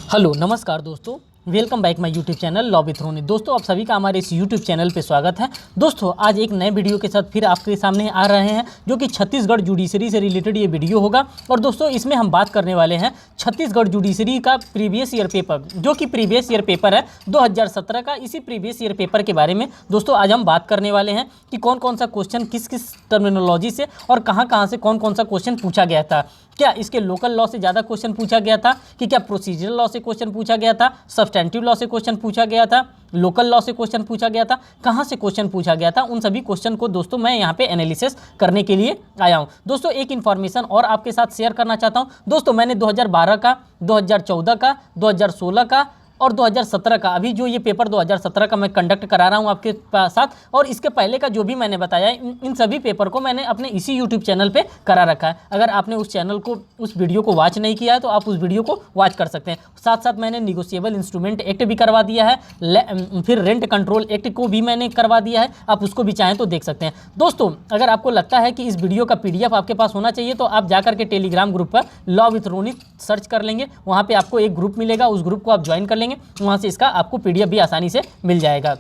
Hello नमस्कार दोस्तों, welcome back my YouTube channel law with Roni. दोस्तों आप सभी का हमारे इस यूट्यूब चैनल पे स्वागत है। दोस्तों आज एक नए वीडियो के साथ फिर आपके सामने आ रहे हैं, जो कि छत्तीसगढ़ जुडिशरी से रिलेटेड ये वीडियो होगा। और दोस्तों इसमें हम बात करने वाले हैं छत्तीसगढ़ जुडिशरी का प्रीवियस ईयर पेपर, जो कि प्रीवियस ईयर पेपर है 2017 का। इसी प्रीवियस ईयर पेपर के बारे में दोस्तों आज हम बात करने वाले हैं कि कौन कौन सा क्वेश्चन किस किस टर्मिनोलॉजी से और कहाँ कहाँ से कौन कौन सा क्वेश्चन पूछा गया था। क्या इसके लोकल लॉ से ज़्यादा क्वेश्चन पूछा गया था, कि क्या प्रोसीजरल लॉ से क्वेश्चन पूछा गया था, सब्सटेंटिव लॉ से क्वेश्चन पूछा गया था, लोकल लॉ से क्वेश्चन पूछा गया था, कहाँ से क्वेश्चन पूछा गया था। उन सभी क्वेश्चन को दोस्तों मैं यहाँ पे एनालिसिस करने के लिए आया हूँ। दोस्तों एक इन्फॉर्मेशन और आपके साथ शेयर करना चाहता हूँ। दोस्तों मैंने 2012 का, 2014 का, 2016 का और 2017 का, अभी जो ये पेपर 2017 का मैं कंडक्ट करा रहा हूँ आपके साथ, और इसके पहले का जो भी मैंने बताया इन सभी पेपर को मैंने अपने इसी यूट्यूब चैनल पे करा रखा है। अगर आपने उस चैनल को, उस वीडियो को वॉच नहीं किया है तो आप उस वीडियो को वॉच कर सकते हैं। साथ साथ मैंने निगोशिएबल इंस्ट्रूमेंट एक्ट भी करवा दिया है, फिर रेंट कंट्रोल एक्ट को भी मैंने करवा दिया है, आप उसको भी चाहें तो देख सकते हैं। दोस्तों अगर आपको लगता है कि इस वीडियो का PDF आपके पास होना चाहिए तो आप जाकर के टेलीग्राम ग्रुप पर लॉ विथ रोनी सर्च कर लेंगे, वहाँ पर आपको एक ग्रुप मिलेगा, उस ग्रुप को आप ज्वाइन कर लेंगे, वहाँ से इसका आपको PDF भी आसानी से मिल जाएगा।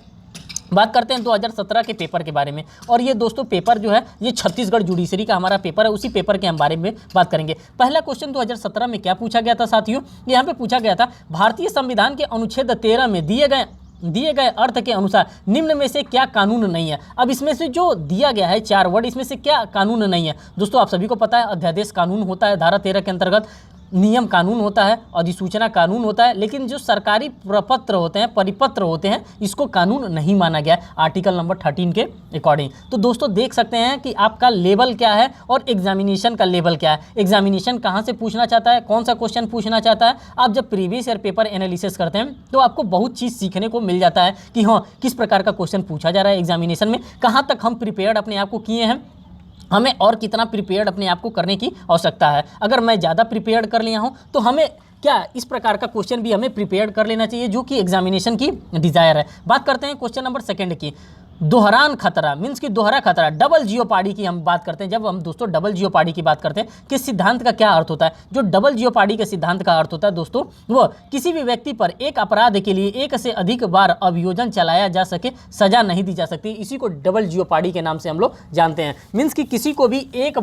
बात करते हैं 2017 के पेपर के बारे में। और ये दोस्तों पेपर जो है ये छत्तीसगढ़ जुडिशरी का हमारा पेपर है, उसी पेपर के हम बारे में बात करेंगे। पहला क्वेश्चन 2017 में क्या पूछा गया था साथियों, यहाँ पे पूछा गया था भारतीय संविधान के अनुच्छेद 13 में दिए गए अर्थ के अनुसार निम्न में से क्या कानून नहीं है। अब इसमें से जो दिया गया है 4 वर्ड, इसमें से क्या कानून नहीं है। दोस्तों आप सभी को पता है अध्यादेश कानून होता है धारा 13 के अंतर्गत, नियम कानून होता है, अधिसूचना कानून होता है, लेकिन जो सरकारी प्रपत्र होते हैं, परिपत्र होते हैं, इसको कानून नहीं माना गया है आर्टिकल नंबर 13 के अकॉर्डिंग। तो दोस्तों देख सकते हैं कि आपका लेवल क्या है और एग्जामिनेशन का लेवल क्या है। एग्जामिनेशन कहाँ से पूछना चाहता है, कौन सा क्वेश्चन पूछना चाहता है। आप जब प्रीवियस ईयर पेपर एनालिसिस करते हैं तो आपको बहुत चीज़ सीखने को मिल जाता है कि हाँ किस प्रकार का क्वेश्चन पूछा जा रहा है एग्जामिनेशन में, कहाँ तक हम प्रिपेयर्ड अपने आप को किए हैं, हमें और कितना प्रिपेयर्ड अपने आप को करने की आवश्यकता है। अगर मैं ज़्यादा प्रिपेयर्ड कर लिया हूँ तो हमें क्या इस प्रकार का क्वेश्चन भी हमें प्रिपेयर्ड कर लेना चाहिए, जो कि एग्जामिनेशन की डिज़ायर है। बात करते हैं क्वेश्चन नंबर 2 की। दोहरान खतरा मीन्स कि दोहरा खतरा, डबल जियोपाडी की हम बात करते हैं। जब हम दोस्तों डबल जियोपाडी की बात करते हैं कि सिद्धांत का क्या अर्थ होता है। जो डबल जियोपाडी के सिद्धांत का अर्थ होता है दोस्तों, वो किसी भी व्यक्ति पर एक अपराध के लिए एक से अधिक बार अभियोजन चलाया जा सके सजा नहीं दी जा सकती। इसी को डबल जियोपाडी के नाम से हम लोग जानते हैं। मीन्स कि किसी को भी एक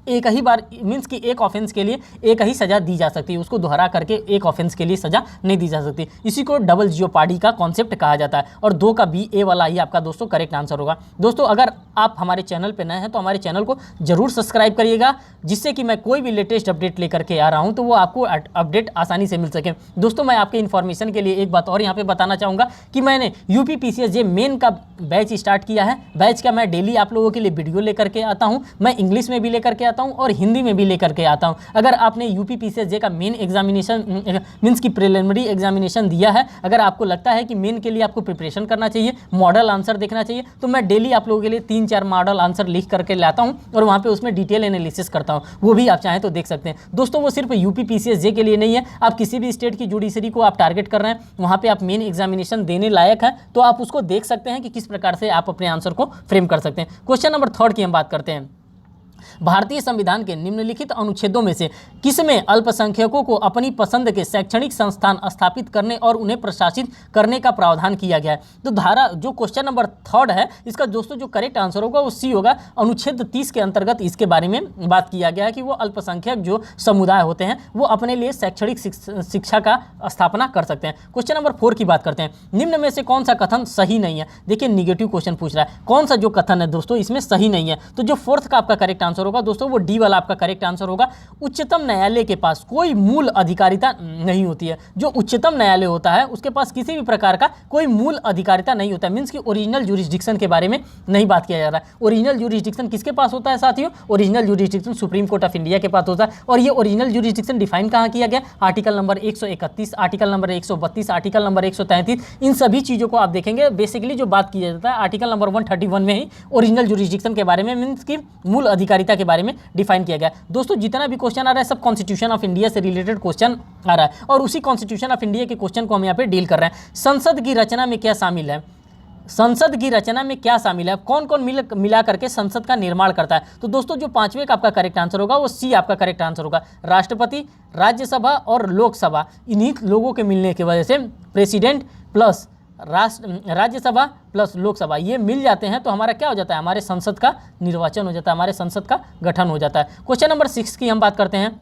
ही बार मीन्स कि एक ऑफेंस के लिए एक ही सज़ा दी जा सकती है, उसको दोहरा करके एक ऑफेंस के लिए सज़ा नहीं दी जा सकती। इसी को डबल जियोपाडी का कॉन्सेप्ट कहा जाता है। और 2 का B A वाला ही आपका दोस्तों करेक्ट आंसर होगा। दोस्तों अगर आप हमारे चैनल पे नए हैं तो हमारे चैनल को जरूर सब्सक्राइब करिएगा, जिससे कि मैं कोई भी लेटेस्ट अपडेट लेकर के आ रहा हूँ तो वो आपको अपडेट आसानी से मिल सके। दोस्तों मैं आपके इन्फॉर्मेशन के लिए एक बात और यहाँ पर बताना चाहूँगा कि मैंने UP PCSJ मेन का बैच स्टार्ट किया है। बैच का मैं डेली आप लोगों के लिए वीडियो लेकर के आता हूँ, मैं इंग्लिश में भी लेकर के आता हूं और हिंदी में भी लेकर के आता हूं। अगर आपने UP PCSJ का मेन एग्जामिनेशन मीन्स की प्रिलिमिनरी एग्जामिनेशन दिया है, अगर आपको लगता है कि मेन के लिए आपको प्रिपरेशन करना चाहिए, मॉडल आंसर देखना चाहिए, तो मैं डेली आप लोगों के लिए 3-4 मॉडल आंसर लिख करके लाता हूं और वहाँ पे उसमें डिटेल एनालिसिस करता हूँ। वो भी आप चाहें तो देख सकते हैं। दोस्तों वो सिर्फ UP PCSJ के लिए नहीं है, आप किसी भी स्टेट की जुडिशरी को आप टारगेट कर रहे हैं, वहाँ पर आप मेन एग्जामिनेशन देने लायक है, तो आप उसको देख सकते हैं कि किस प्रकार से आप अपने आंसर को फ्रेम कर सकते हैं। क्वेश्चन नंबर 3 की हम बात करते हैं। भारतीय संविधान के निम्नलिखित अनुच्छेदों में से किसमें अल्पसंख्यकों को अपनी पसंद के शैक्षणिक संस्थान स्थापित करने और उन्हें प्रशासित करने का प्रावधान किया गया है। तो धारा जो क्वेश्चन नंबर 3 है, इसका दोस्तों जो करेक्ट आंसर होगा वो C होगा। अनुच्छेद 30 के अंतर्गत इसके बारे में बात किया गया है कि वो अल्पसंख्यक जो समुदाय होते हैं वो अपने लिए शैक्षणिक शिक्षा का स्थापना कर सकते हैं। क्वेश्चन नंबर 4 की बात करते हैं। निम्न में से कौन सा कथन सही नहीं है। देखिए निगेटिव क्वेश्चन पूछ रहा है, कौन सा जो कथन है दोस्तों इसमें सही नहीं है। तो जो 4th का आपका करेक्ट आंसर होगा दोस्तों वो D वाला आपका करेक्ट आंसर होगा। उच्चतम न्यायालय के पास कोई मूल अधिकारिता नहीं होती है। जो उच्चतम न्यायालय होता है उसके पास किसी भी प्रकार का कोई मूल अधिकारिता नहीं होता है। मीन्स कि ओरिजिनल जुरिस्डिक्शन के बारे में नहीं बात किया जा रहा है। ओरिजिनल जुरिस्डिक्शन किसके पास होता है साथियों? Original jurisdiction supreme court of India के पास होता है। और ये ओरिजिनल जुरिस्डिक्शन डिफाइन कहाँ किया गया? Article number 131, article number 132, article number 133, इन सभी चीज़ों को आप देखेंगे। बेसिकली जो बात किया जाता है आर्टिकल नंबर 131 में ही ओरिजिनल जुरिस्डिक्शन के बारे में मीन्स की मूल अधिकारिता के बारे में डिफाइन किया गया। दोस्तों जितना भी क्वेश्चन आ रहा है सब कॉन्स्टिट्यूशन ऑफ इंडिया से रिलेटेड क्वेश्चन आ रहा है और उसी कॉन्स्टिट्यूशन ऑफ इंडिया के क्वेश्चन को हम यहाँ पे डील कर रहे हैं। संसद की रचना में क्या शामिल है? संसद की रचना में क्या शामिल है, कौन कौन मिला करके संसद का निर्माण करता है। तो दोस्तों जो पांचवें का आपका करेक्ट आंसर होगा वो सी आपका करेक्ट आंसर होगा। राष्ट्रपति, राज्यसभा और लोकसभा, इन्हीं लोगों के मिलने की वजह से president plus Rajya Sabha plus Lok Sabha ये मिल जाते हैं तो हमारा क्या हो जाता है, हमारे संसद का निर्वाचन हो जाता है, हमारे संसद का गठन हो जाता है। क्वेश्चन नंबर 6 की हम बात करते हैं।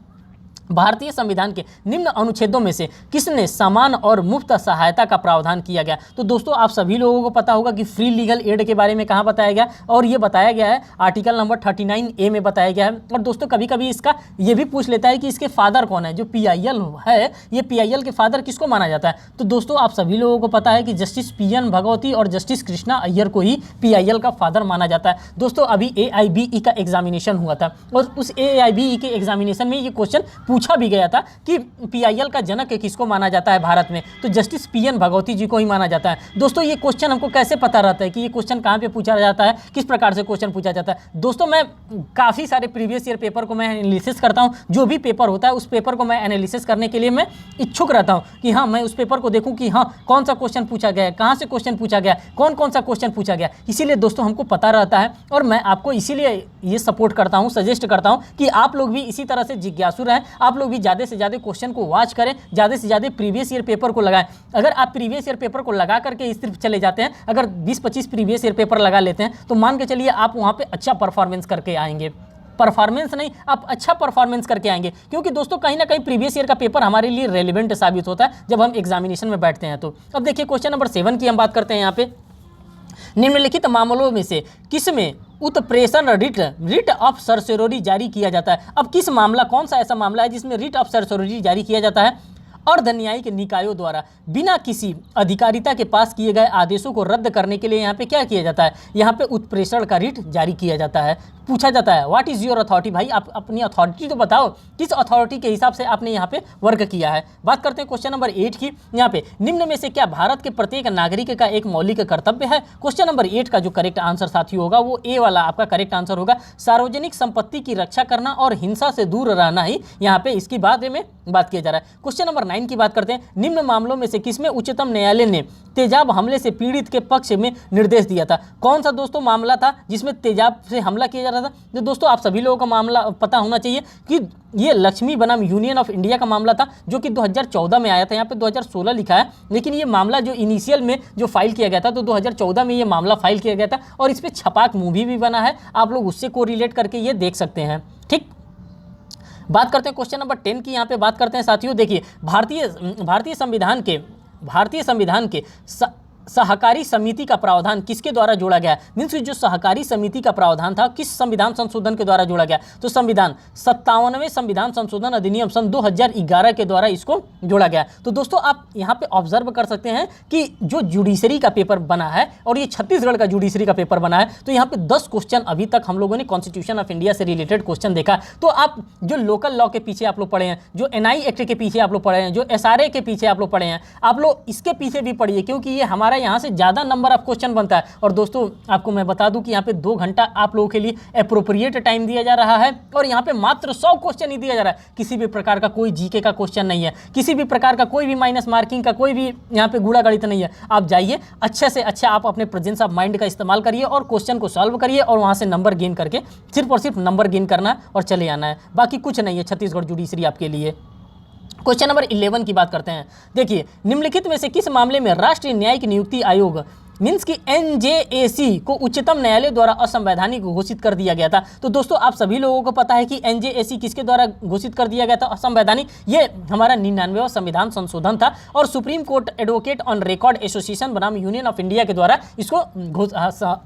भारतीय संविधान के निम्न अनुच्छेदों में से किसने समान और मुफ्त सहायता का प्रावधान किया गया। तो दोस्तों आप सभी लोगों को पता होगा कि फ्री लीगल एड के बारे में कहाँ बताया गया, और ये बताया गया है आर्टिकल नंबर 39A में बताया गया है। और दोस्तों कभी कभी इसका ये भी पूछ लेता है कि इसके फादर कौन है, जो PIL है ये PIL के फादर किसको माना जाता है। तो दोस्तों आप सभी लोगों को पता है कि जस्टिस PN भगवती और जस्टिस कृष्णा अय्यर को ही PIL का फादर माना जाता है। दोस्तों अभी AIBE का एग्जामिनेशन हुआ था और उस AIBE के एग्जामिनेशन में ये क्वेश्चन पूछा भी गया था कि PIL का जनक किसको माना जाता है भारत में, तो जस्टिस PN भगवती जी को ही माना जाता है। दोस्तों ये क्वेश्चन हमको कैसे पता रहता है कि ये क्वेश्चन कहाँ पे पूछा जाता है, किस प्रकार से क्वेश्चन पूछा जाता है। दोस्तों मैं काफ़ी सारे प्रीवियस ईयर पेपर को मैं एनालिसिस करता हूँ, जो भी पेपर होता है उस पेपर को मैं एनालिसिस करने के लिए मैं इच्छुक रहता हूँ कि हाँ मैं उस पेपर को देखूँ कि हाँ कौन सा क्वेश्चन पूछा गया है, कहाँ से क्वेश्चन पूछा गया, कौन कौन सा क्वेश्चन पूछा गया। इसीलिए दोस्तों हमको पता रहता है और मैं आपको इसीलिए ये सपोर्ट करता हूँ, सजेस्ट करता हूँ कि आप लोग भी इसी तरह से जिज्ञासु रहें, आप लोग भी ज़्यादा से ज़्यादा क्वेश्चन को वॉच करें, ज़्यादा से ज़्यादा प्रीवियस ईयर पेपर को लगाएं। अगर आप प्रीवियस ईयर पेपर को लगा करके इस तरफ चले जाते हैं, अगर 20-25 प्रीवियस ईयर पेपर लगा लेते हैं तो मान के चलिए आप वहाँ पे अच्छा परफॉर्मेंस करके आएंगे। परफॉर्मेंस नहीं, आप अच्छा परफॉर्मेंस करके आएंगे, क्योंकि दोस्तों कहीं ना कहीं प्रीवियस ईयर का पेपर हमारे लिए रेलिवेंट साबित होता है जब हम एग्जामिनेशन में बैठते हैं। तो अब देखिए क्वेश्चन नंबर 7 की हम बात करते हैं। यहाँ पे निम्नलिखित मामलों में से किसमें उत्प्रेषण रिट ऑफ सर्सोरी जारी किया जाता है। अब किस मामला, कौन सा ऐसा मामला है जिसमें रिट ऑफ सर्सोरी जारी किया जाता है। अर्धन्यायिक निकायों द्वारा बिना किसी अधिकारिता के पास किए गए आदेशों को रद्द करने के लिए यहाँ पे क्या किया जाता है, यहाँ पे उत्प्रेषण का रिट जारी किया जाता है। पूछा जाता है व्हाट इज़ योर अथॉरिटी, भाई आप अपनी अथॉरिटी तो बताओ, किस अथॉरिटी के हिसाब से आपने यहाँ पे वर्क किया है। बात करते हैं क्वेश्चन नंबर 8 की। यहाँ पे निम्न में से क्या भारत के प्रत्येक नागरिक का एक मौलिक कर्तव्य है। क्वेश्चन नंबर 8 का जो करेक्ट आंसर साथी होगा वो ए वाला आपका करेक्ट आंसर होगा। सार्वजनिक संपत्ति की रक्षा करना और हिंसा से दूर रहना ही यहाँ पे इसकी बारे में बात किया जा रहा है। क्वेश्चन नंबर 9 की बात करते हैं। निम्न मामलों में से किसमें उच्चतम न्यायालय ने तेजाब हमले से पीड़ित के पक्ष में निर्देश दिया था। कौन सा दोस्तों मामला था जिसमें तेजाब से हमला किया जा रहा था। तो दोस्तों आप सभी लोगों का मामला पता होना चाहिए कि ये लक्ष्मी बनाम यूनियन ऑफ इंडिया का मामला था जो कि 2014 में आया था। यहाँ पे 2016 लिखा है, लेकिन ये मामला जो इनिशियल में जो फाइल किया गया था तो 2014 में ये मामला फाइल किया गया था और इस पर छपाक मूवी भी बना है, आप लोग उससे कोरिलेट करके ये देख सकते हैं। ठीक, बात करते हैं क्वेश्चन नंबर 10 की। यहाँ पे बात करते हैं साथियों, देखिए भारतीय संविधान के सहकारी समिति का प्रावधान किसके द्वारा जोड़ा गया। मीन्स जो सहकारी समिति का प्रावधान था किस संविधान संशोधन के द्वारा जोड़ा गया, तो 57वें संविधान संशोधन अधिनियम सन 2011 के द्वारा इसको जोड़ा गया। तो दोस्तों आप यहाँ पे ऑब्जर्व कर सकते हैं कि जो जुडिशरी का पेपर बना है और ये छत्तीसगढ़ का जुडिशरी का पेपर बना है, तो यहाँ पे 10 क्वेश्चन अभी तक हम लोगों ने कॉन्स्टिट्यूशन ऑफ इंडिया से रिलेटेड क्वेश्चन देखा। तो आप जो लोकल लॉ के पीछे आप लोग पढ़े हैं, जो NI एक्ट के पीछे आप लोग पढ़े हैं, जो SRA के पीछे आप लोग पढ़े हैं, आप लोग इसके पीछे भी पढ़िए, क्योंकि ये हमारा यहाँ से ज़्यादा नंबर ऑफ क्वेश्चन बनता है। और दोस्तों आपको मैं बता दूं कि यहाँ पे 2 घंटा आप लोगों के लिए एप्रोप्रिएट टाइम दिया जा रहा है और यहाँ पे मात्र 100 क्वेश्चन ही दिया जा रहा है। किसी भी प्रकार का कोई जीके का क्वेश्चन नहीं है, किसी भी प्रकार का कोई भी माइनस मार्किंग का कोई भी यहाँ पे गूढ़ा गणित नहीं है। आप जाइए अच्छे से अच्छा, आप अपने प्रेजेंस ऑफ माइंड का इस्तेमाल करिए और क्वेश्चन को सॉल्व करिए और वहाँ से नंबर गेन करके सिर्फ और सिर्फ नंबर गेन करना है और चले आना है, बाकी कुछ नहीं है छत्तीसगढ़ जुडिशरी आपके लिए। क्वेश्चन नंबर 11 की बात करते हैं। देखिए निम्नलिखित में से किस मामले में राष्ट्रीय न्यायिक नियुक्ति आयोग मीन्स कि NJAC को उच्चतम न्यायालय द्वारा असंवैधानिक घोषित कर दिया गया था। तो दोस्तों आप सभी लोगों को पता है कि NJAC किसके द्वारा घोषित कर दिया गया था असंवैधानिक, ये हमारा 99वां संविधान संशोधन था और supreme court advocate on record association बनाम यूनियन ऑफ इंडिया के द्वारा इसको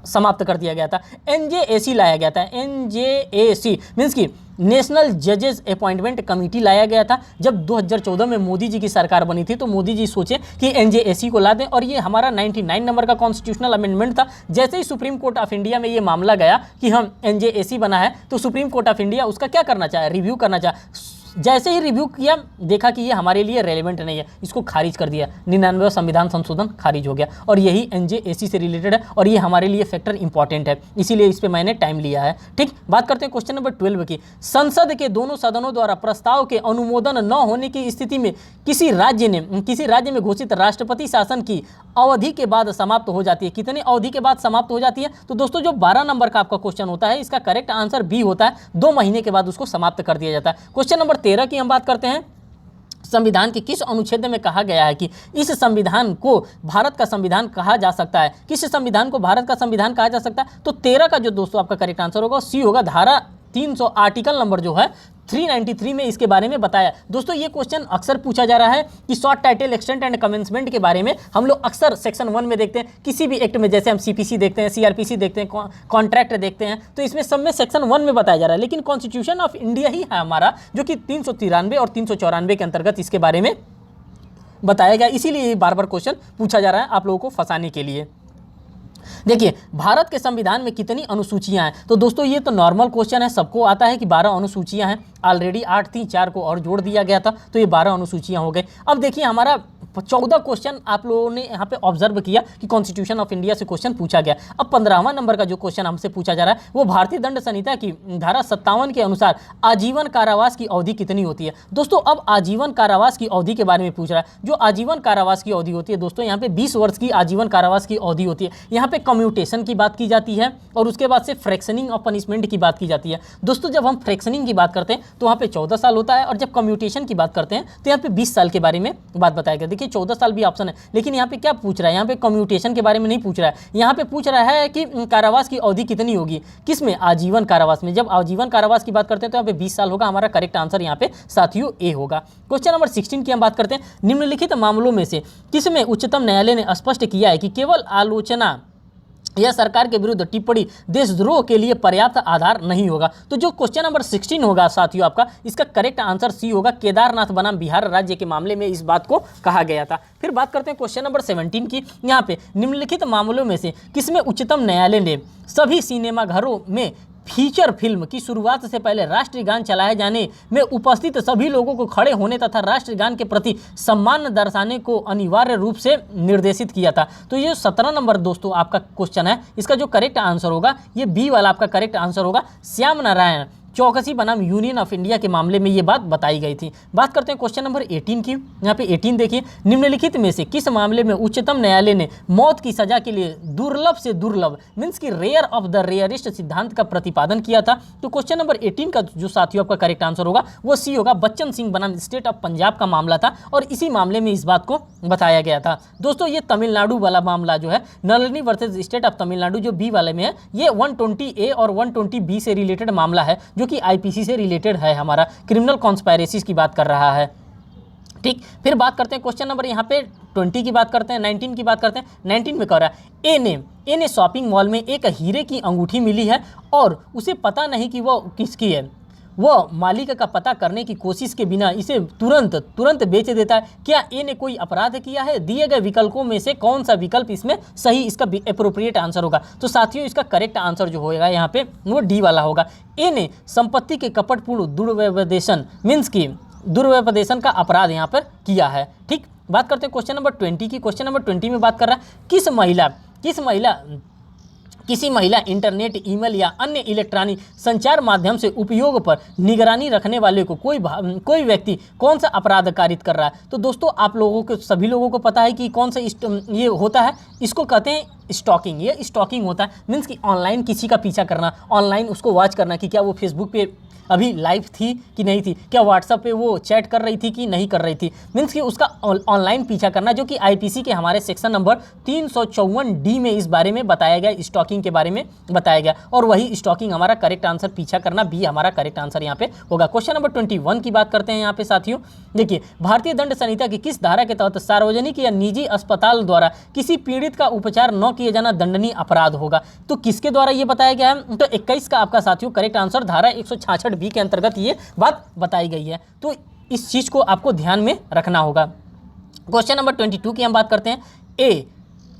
समाप्त कर दिया गया था। NJAC लाया गया था, NJAC मीन्स कि नेशनल जजेस अपॉइंटमेंट कमेटी लाया गया था। जब 2014 में मोदी जी की सरकार बनी थी तो मोदी जी सोचे कि NJAC को ला दें और ये हमारा 99 नंबर का कॉन्स्टिट्यूशनल अमेंडमेंट था। जैसे ही सुप्रीम कोर्ट ऑफ इंडिया में ये मामला गया कि हम NJAC बना है तो सुप्रीम कोर्ट ऑफ इंडिया उसका क्या करना चाहे, रिव्यू करना चाहे। जैसे ही रिव्यू किया देखा कि ये हमारे लिए रेलेवेंट नहीं है, इसको खारिज कर दिया। 99वां संविधान संशोधन खारिज हो गया और यही एनजेएसी से रिलेटेड है और ये हमारे लिए फैक्टर इंपॉर्टेंट है, इसीलिए इस पे मैंने टाइम लिया है। ठीक, बात करते हैं क्वेश्चन नंबर 12 की। संसद के दोनों सदनों द्वारा प्रस्ताव के अनुमोदन न होने की स्थिति में किसी राज्य में घोषित राष्ट्रपति शासन की अवधि के बाद समाप्त हो जाती है। कितनी अवधि के बाद समाप्त हो जाती है? तो दोस्तों जो 12 नंबर का आपका क्वेश्चन होता है इसका करेक्ट आंसर बी होता है, 2 महीने के बाद उसको समाप्त कर दिया जाता है। क्वेश्चन नंबर 13 की हम बात करते हैं। संविधान के किस अनुच्छेद में कहा गया है कि इस संविधान को भारत का संविधान कहा जा सकता है? किस संविधान को भारत का संविधान कहा जा सकता है? तो 13 का जो दोस्तों आपका करेक्ट आंसर होगा सी होगा। धारा 300 आर्टिकल नंबर जो है 393 में इसके बारे में बताया। दोस्तों ये क्वेश्चन अक्सर पूछा जा रहा है कि short title extent and commencement के बारे में हम लोग अक्सर सेक्शन 1 में देखते हैं, किसी भी एक्ट में, जैसे हम सीपीसी देखते हैं, सीआरपीसी देखते हैं, कॉन्ट्रैक्ट देखते हैं, तो इसमें सब में सेक्शन 1 में बताया जा रहा है। लेकिन कॉन्स्टिट्यूशन ऑफ इंडिया ही है हमारा जो कि 393 और 394 के अंतर्गत इसके बारे में बताया गया, इसीलिए बार बार क्वेश्चन पूछा जा रहा है आप लोगों को फंसाने के लिए। देखिए भारत के संविधान में कितनी अनुसूचियां हैं? तो दोस्तों ये तो नॉर्मल क्वेश्चन है, सबको आता है कि 12 अनुसूचियां हैं। ऑलरेडी 8 थी, 4 को और जोड़ दिया गया था तो ये 12 अनुसूचियां हो गई। अब देखिए हमारा 14 क्वेश्चन आप लोगों ने यहाँ पे ऑब्जर्व किया कि कॉन्स्टिट्यूशन ऑफ इंडिया से क्वेश्चन पूछा गया। अब 15वां नंबर का जो क्वेश्चन हमसे पूछा जा रहा है वो भारतीय दंड संहिता की धारा 57 के अनुसार आजीवन कारावास की अवधि कितनी होती है? दोस्तों अब आजीवन कारावास की अवधि के बारे में पूछ रहा है। जो आजीवन कारावास की अवधि होती है दोस्तों, यहाँ पे 20 वर्ष की आजीवन कारावास की अवधि होती है। यहाँ पे कम्यूटेशन की बात की जाती है और उसके बाद से फ्रैक्शनिंग ऑफ पनिशमेंट की बात की जाती है। दोस्तों जब हम फ्रैक्शनिंग की बात करते हैं तो वहाँ पे 14 साल होता है और जब कम्यूटेशन की बात करते हैं तो यहाँ पे 20 साल के बारे में बात बताया गया। देखिए 14 साल भी ऑप्शन है, लेकिन यहाँ पे क्या पूछ रहा है? यहाँ पे कम्यूटेशन के बारे में नहीं पूछ रहा है, यहाँ पे पूछ रहा है कि कारावास की अवधि कितनी होगी। किसमें? आजीवन कारावास में। जब आजीवन कारावास की बात करते हैं तो यहाँ पे 20 साल होगा। हमारा करेक्ट आंसर यहाँ पे साथियों ए होगा। क्वेश्चन नंबर 16 की हम बात करते हैं। निम्नलिखित मामलों में से किसमें उच्चतम न्यायालय ने स्पष्ट किया है कि केवल आलोचना यह सरकार के विरुद्ध टिप्पणी देशद्रोह के लिए पर्याप्त आधार नहीं होगा? तो जो क्वेश्चन नंबर 16 होगा साथियों आपका, इसका करेक्ट आंसर सी होगा। केदारनाथ बनाम बिहार राज्य के मामले में इस बात को कहा गया था। फिर बात करते हैं क्वेश्चन नंबर 17 की। यहाँ पे निम्नलिखित मामलों में से किसमें उच्चतम न्यायालय ने सभी सिनेमाघरों में फीचर फिल्म की शुरुआत से पहले राष्ट्रीय गान चलाए जाने में उपस्थित सभी लोगों को खड़े होने तथा राष्ट्रीय गान के प्रति सम्मान दर्शाने को अनिवार्य रूप से निर्देशित किया था? तो ये 17 नंबर दोस्तों आपका क्वेश्चन है, इसका जो करेक्ट आंसर होगा ये बी वाला आपका करेक्ट आंसर होगा। श्याम नारायण चौकसी बनाम यूनियन ऑफ इंडिया के मामले में ये बात बताई गई थी। बात करते हैं क्वेश्चन नंबर 18 की। यहाँ पे 18 देखिए, निम्नलिखित में से किस मामले में उच्चतम न्यायालय ने मौत की सजा के लिए दुर्लभ से दुर्लभ मीन्स की रेयर ऑफ द रेयरिस्ट सिद्धांत का प्रतिपादन किया था? तो क्वेश्चन नंबर 18 का जो साथियों आपका करेक्ट आंसर होगा वो सी होगा। बच्चन सिंह बनाम स्टेट ऑफ पंजाब का मामला था और इसी मामले में इस बात को बताया गया था। दोस्तों ये तमिलनाडु वाला मामला जो है, Nalini versus state of Tamil Nadu, जो बी वाले में है, ये 120A और 120B से रिलेटेड मामला है जो कि आईपीसी से रिलेटेड है, हमारा क्रिमिनल कॉन्स्पायरेसीज की बात कर रहा है। ठीक, फिर बात करते हैं क्वेश्चन नंबर यहाँ पे 20 की बात करते हैं, 19 की बात करते हैं। 19 में कह रहा है ए ने शॉपिंग मॉल में एक हीरे की अंगूठी मिली है और उसे पता नहीं कि वो किसकी है। वह मालिक का पता करने की कोशिश के बिना इसे तुरंत बेच देता है। क्या ए ने कोई अपराध किया है? दिए गए विकल्पों में से कौन सा विकल्प इसमें सही, इसका अप्रोप्रिएट आंसर होगा? तो साथियों इसका करेक्ट आंसर जो होगा यहाँ पे वो डी वाला होगा। ए ने संपत्ति के कपटपूर्ण दुर्व्यवदेशन मीन्स की दुर्व्यवदेशन का अपराध यहाँ पर किया है। ठीक, बात करते हैं क्वेश्चन नंबर 20 की। क्वेश्चन नंबर 20 में बात कर रहा है किसी महिला इंटरनेट, ईमेल या अन्य इलेक्ट्रॉनिक संचार माध्यम से उपयोग पर निगरानी रखने वाले को कोई व्यक्ति कौन सा अपराध कारित कर रहा है? तो दोस्तों आप लोगों को, सभी लोगों को पता है कि कौन सा ये होता है, इसको कहते हैं स्टॉकिंग। ये स्टॉकिंग होता है मीन्स कि ऑनलाइन किसी का पीछा करना, ऑनलाइन उसको वॉच करना कि क्या वो फेसबुक पे अभी लाइव थी कि नहीं थी, क्या व्हाट्सएप पे वो चैट कर रही थी कि नहीं कर रही थी, मीन्स कि उसका ऑनलाइन पीछा करना, जो कि आईपीसी के हमारे सेक्शन नंबर 354D में इस बारे में बताया गया, स्टॉकिंग के बारे में बताया गया। और वही स्टॉकिंग हमारा करेक्ट आंसर, पीछा करना बी हमारा करेक्ट आंसर यहाँ पे होगा। क्वेश्चन नंबर 21 की बात करते हैं यहाँ पे साथियों। देखिए, भारतीय दंड संहिता की किस धारा के तहत सार्वजनिक या निजी अस्पताल द्वारा किसी पीड़ित का उपचार न किए जाना दंडनीय अपराध होगा? तो किसके द्वारा ये बताया गया है? तो 21 का आपका साथियों करेक्ट आंसर धारा 166B के अंतर्गत ये बात बताई गई है। तो इस चीज को आपको ध्यान में रखना होगा। क्वेश्चन नंबर 22 की हम बात करते हैं। ए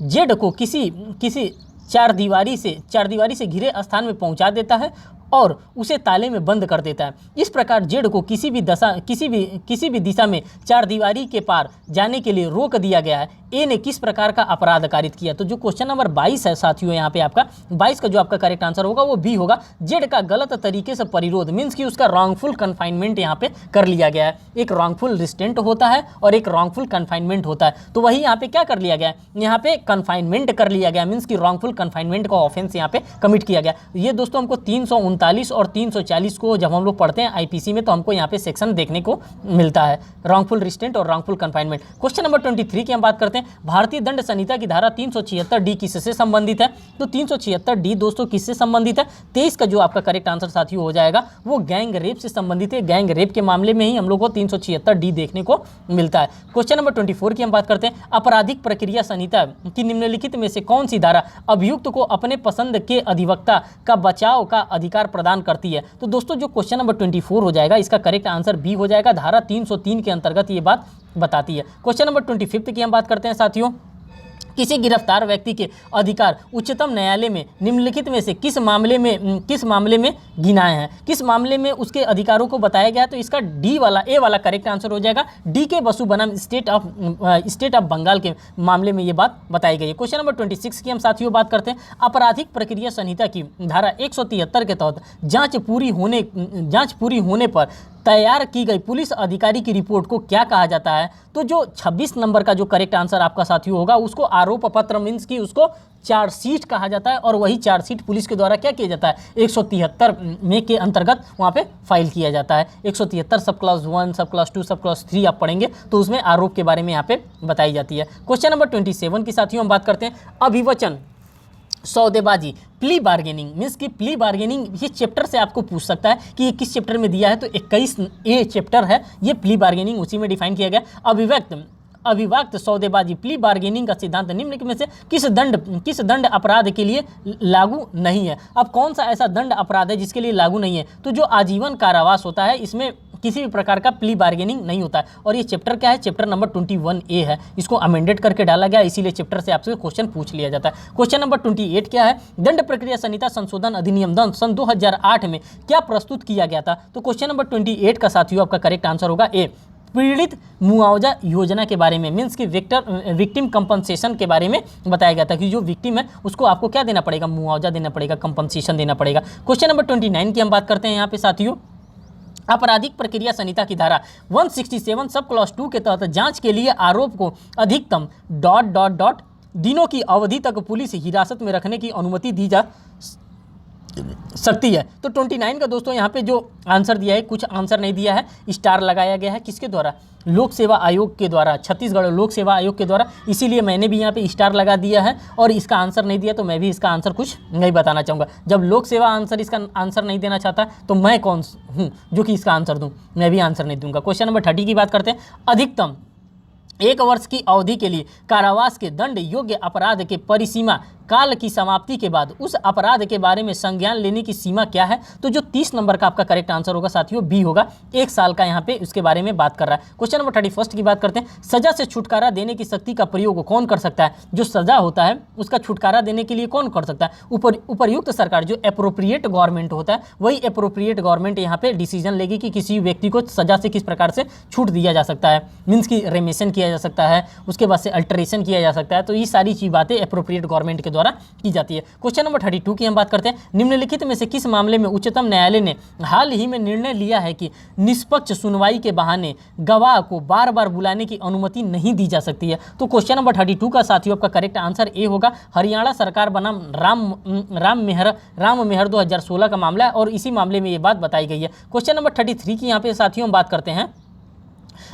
जेड को किसी चार दीवारी से घिरे स्थान में पहुंचा देता है और उसे ताले में बंद कर देता है। इस प्रकार जेड को किसी भी दिशा में चार दीवारी के पार जाने के लिए रोक दिया गया है। ए ने किस प्रकार का अपराध कारित किया? तो जो क्वेश्चन नंबर 22 है साथियों, यहाँ पे आपका 22 का जो आपका करेक्ट आंसर होगा वो बी होगा। जेड का गलत तरीके से परिरोध मीन्स कि उसका रॉन्गफुल कन्फाइनमेंट यहाँ पे कर लिया गया है। एक रॉन्गफुल रिस्टेंट होता है और एक रॉन्गफुल कन्फाइनमेंट होता है, तो वही यहाँ पे क्या कर लिया गया है, यहाँ पे कन्फाइनमेंट कर लिया गया, मीन्स कि रॉन्गफुल कन्फाइनमेंट का ऑफेंस यहाँ पे कमिट किया गया। ये दोस्तों हमको 339 और 340 को जब हम लोग पढ़ते हैं आईपीसी में तो हमको यहाँ पे सेक्शन देखने को मिलता है, रॉन्गफुल रिस्टेंट और रॉन्गफुल कन्फाइनमेंट। क्वेश्चन नंबर 23 की हम बात करते हैं। भारतीय दंड संहिता की धारा 376 डी किससे संबंधित है? तो 376 डी दोस्तों किससे संबंधित है? 23 का जो आपका करेक्ट आंसर साथियों हो जाएगा वो गैंग रेप से संबंधित है। गैंग रेप के मामले में ही हम लोग को 376 डी देखने को मिलता है। क्वेश्चन नंबर 24 की हम बात करते हैं। आपराधिक प्रक्रिया संहिता की निम्नलिखित में से कौन सी धारा अभियुक्त को अपने पसंद के अधिवक्ता का बचाव का अधिकार प्रदान करती है? तो दोस्तों जो क्वेश्चन नंबर 24 हो जाएगा इसका करेक्ट आंसर बी हो जाएगा। धारा 303 के अंतर्गत ये बात बताती है। क्वेश्चन नंबर 25 की हम बात करते हैं साथियों। किसी गिरफ्तार व्यक्ति के अधिकार उच्चतम न्यायालय में निम्नलिखित में से किस मामले में गिनाए हैं? किस मामले में उसके अधिकारों को बताया गया है? तो इसका ए वाला करेक्ट आंसर हो जाएगा। डी के बसु बनाम स्टेट ऑफ बंगाल के मामले में ये बात बताई गई है। क्वेश्चन नंबर 26 की हम साथियों बात करते हैं। आपराधिक प्रक्रिया संहिता की धारा 173 के तहत जांच पूरी होने पर तैयार की गई पुलिस अधिकारी की रिपोर्ट को क्या कहा जाता है? तो जो 26 नंबर का जो करेक्ट आंसर आपका साथियों होगा उसको आरोप पत्र मीन्स की उसको चार्जशीट कहा जाता है और वही चार्जशीट पुलिस के द्वारा क्या किया जाता है 173 में के अंतर्गत वहाँ पे फाइल किया जाता है। 173 सब क्लास 1 सब क्लास 2 सब क्लास 3 आप पढ़ेंगे तो उसमें आरोप के बारे में यहाँ पे बताई जाती है। क्वेश्चन नंबर 27 की साथियों हम बात करते हैं। अभिवचन सौदेबाजी प्ली बार्गेनिंग मीन्स कि प्ली बार्गेनिंग ये चैप्टर से आपको पूछ सकता है कि ये किस चैप्टर में दिया है, तो 21A चैप्टर है ये प्ली बार्गेनिंग, उसी में डिफाइन किया गया। अभिव्यक्त सौदेबाजी प्ली बार्गेनिंग का सिद्धांत निम्न में से किस दंड अपराध के लिए लागू नहीं है? अब कौन सा ऐसा दंड अपराध है जिसके लिए लागू नहीं है? तो जो आजीवन कारावास होता है इसमें किसी भी प्रकार का प्ली बार्गेनिंग नहीं होता है। और ये चैप्टर क्या है? चैप्टर नंबर 21A है। इसको अमेंडेड करके डाला गया, इसीलिए चैप्टर से आपसे क्वेश्चन पूछ लिया जाता है। क्वेश्चन नंबर 28 क्या है? दंड प्रक्रिया संहिता संशोधन अधिनियम सन 2008 में क्या प्रस्तुत किया गया था? तो क्वेश्चन नंबर 28 का साथियों आपका करेक्ट आंसर होगा ए, पीड़ित मुआवजा योजना के बारे में मीन्स कि विक्टिम कंपनसेशन के बारे में बताया गया था कि जो विक्टिम है उसको आपको क्या देना पड़ेगा? मुआवजा देना पड़ेगा, कंपनसेशन देना पड़ेगा। क्वेश्चन नंबर 29 की हम बात करते हैं यहाँ पे साथियों। आपराधिक प्रक्रिया संहिता की धारा 167 सब क्लॉज 2 के तहत जांच के लिए आरोप को अधिकतम ... दिनों की अवधि तक पुलिस हिरासत में रखने की अनुमति दी जा सकती है। तो 29 का दोस्तों यहाँ पे जो आंसर दिया है, कुछ आंसर नहीं दिया है, स्टार लगाया गया है किसके द्वारा? लोक सेवा आयोग के द्वारा, छत्तीसगढ़ लोक सेवा आयोग के द्वारा, इसीलिए मैंने भी यहाँ पे स्टार लगा दिया है। और इसका आंसर नहीं दिया तो मैं भी इसका आंसर कुछ नहीं बताना चाहूँगा। जब लोक सेवा आंसर इसका आंसर नहीं देना चाहता तो मैं कौन हूँ जो कि इसका आंसर दूँ? मैं भी आंसर नहीं दूंगा। क्वेश्चन नंबर 30 की बात करते हैं। अधिकतम 1 वर्ष की अवधि के लिए कारावास के दंड योग्य अपराध के परिसीमा काल की समाप्ति के बाद उस अपराध के बारे में संज्ञान लेने की सीमा क्या है? तो जो 30 नंबर का आपका करेक्ट आंसर होगा साथियों बी होगा। 1 साल का यहाँ पे उसके बारे में बात कर रहा है। क्वेश्चन नंबर 31 की बात करते हैं। सजा से छुटकारा देने की शक्ति का प्रयोग कौन कर सकता है? जो सजा होता है उसका छुटकारा देने के लिए कौन कर सकता है? उपरयुक्त सरकार, जो एप्रोप्रिएट गवर्नमेंट होता है वही एप्रोप्रिएट गवर्नमेंट यहाँ पे डिसीजन लेगी कि किसी व्यक्ति को सजा से किस प्रकार से छूट दिया जा सकता है, मीन्स की रेमिशन किया जा सकता है, उसके बाद से अल्टरेशन किया जा सकता है। तो ये सारी चीज बातें एप्रोप्रिएट गवर्नमेंट के द्वारा की जाती है। क्वेश्चन नंबर 32 की हम बात करते हैं। निम्नलिखित में से किस मामले में उच्चतम न्यायालय ने हाल ही में निर्णय लिया है कि निष्पक्ष सुनवाई के बहाने गवाह को बार बार बुलाने की अनुमति नहीं दी जा सकती है? तो क्वेश्चन नंबर 32 का साथियों आपका करेक्ट आंसर ए होगा। हरियाणा सरकार बनाम राम मेहर 2016 का मामला है और इसी मामले में ये बात बताई गई है। क्वेश्चन नंबर 33 की यहाँ पे साथियों हम बात करते हैं।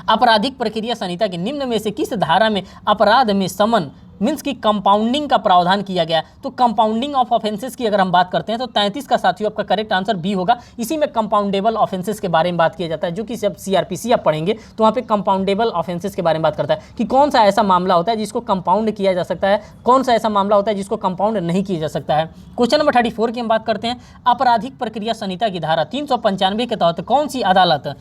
आपराधिक प्रक्रिया संहिता के निम्न में से किस धारा में अपराध में समन मीन्स की कंपाउंडिंग का प्रावधान किया गया? तो कंपाउंडिंग ऑफ ऑफेंसेस की अगर हम बात करते हैं तो 33 का साथियों आपका करेक्ट आंसर बी होगा। इसी में कंपाउंडेबल ऑफेंसेस के बारे में बात किया जाता है, जो कि जब सीआरपीसी आप पढ़ेंगे तो वहाँ पे कंपाउंडेबल ऑफेंसेस के बारे में बात करता है कि कौन सा ऐसा मामला होता है जिसको कंपाउंड किया जा सकता है, कौन सा ऐसा मामला होता है जिसको कंपाउंड नहीं किया जा सकता है। क्वेश्चन नंबर 34 की हम बात करते हैं। आपराधिक प्रक्रिया संहिता की धारा 395 के तहत कौन सी अदालत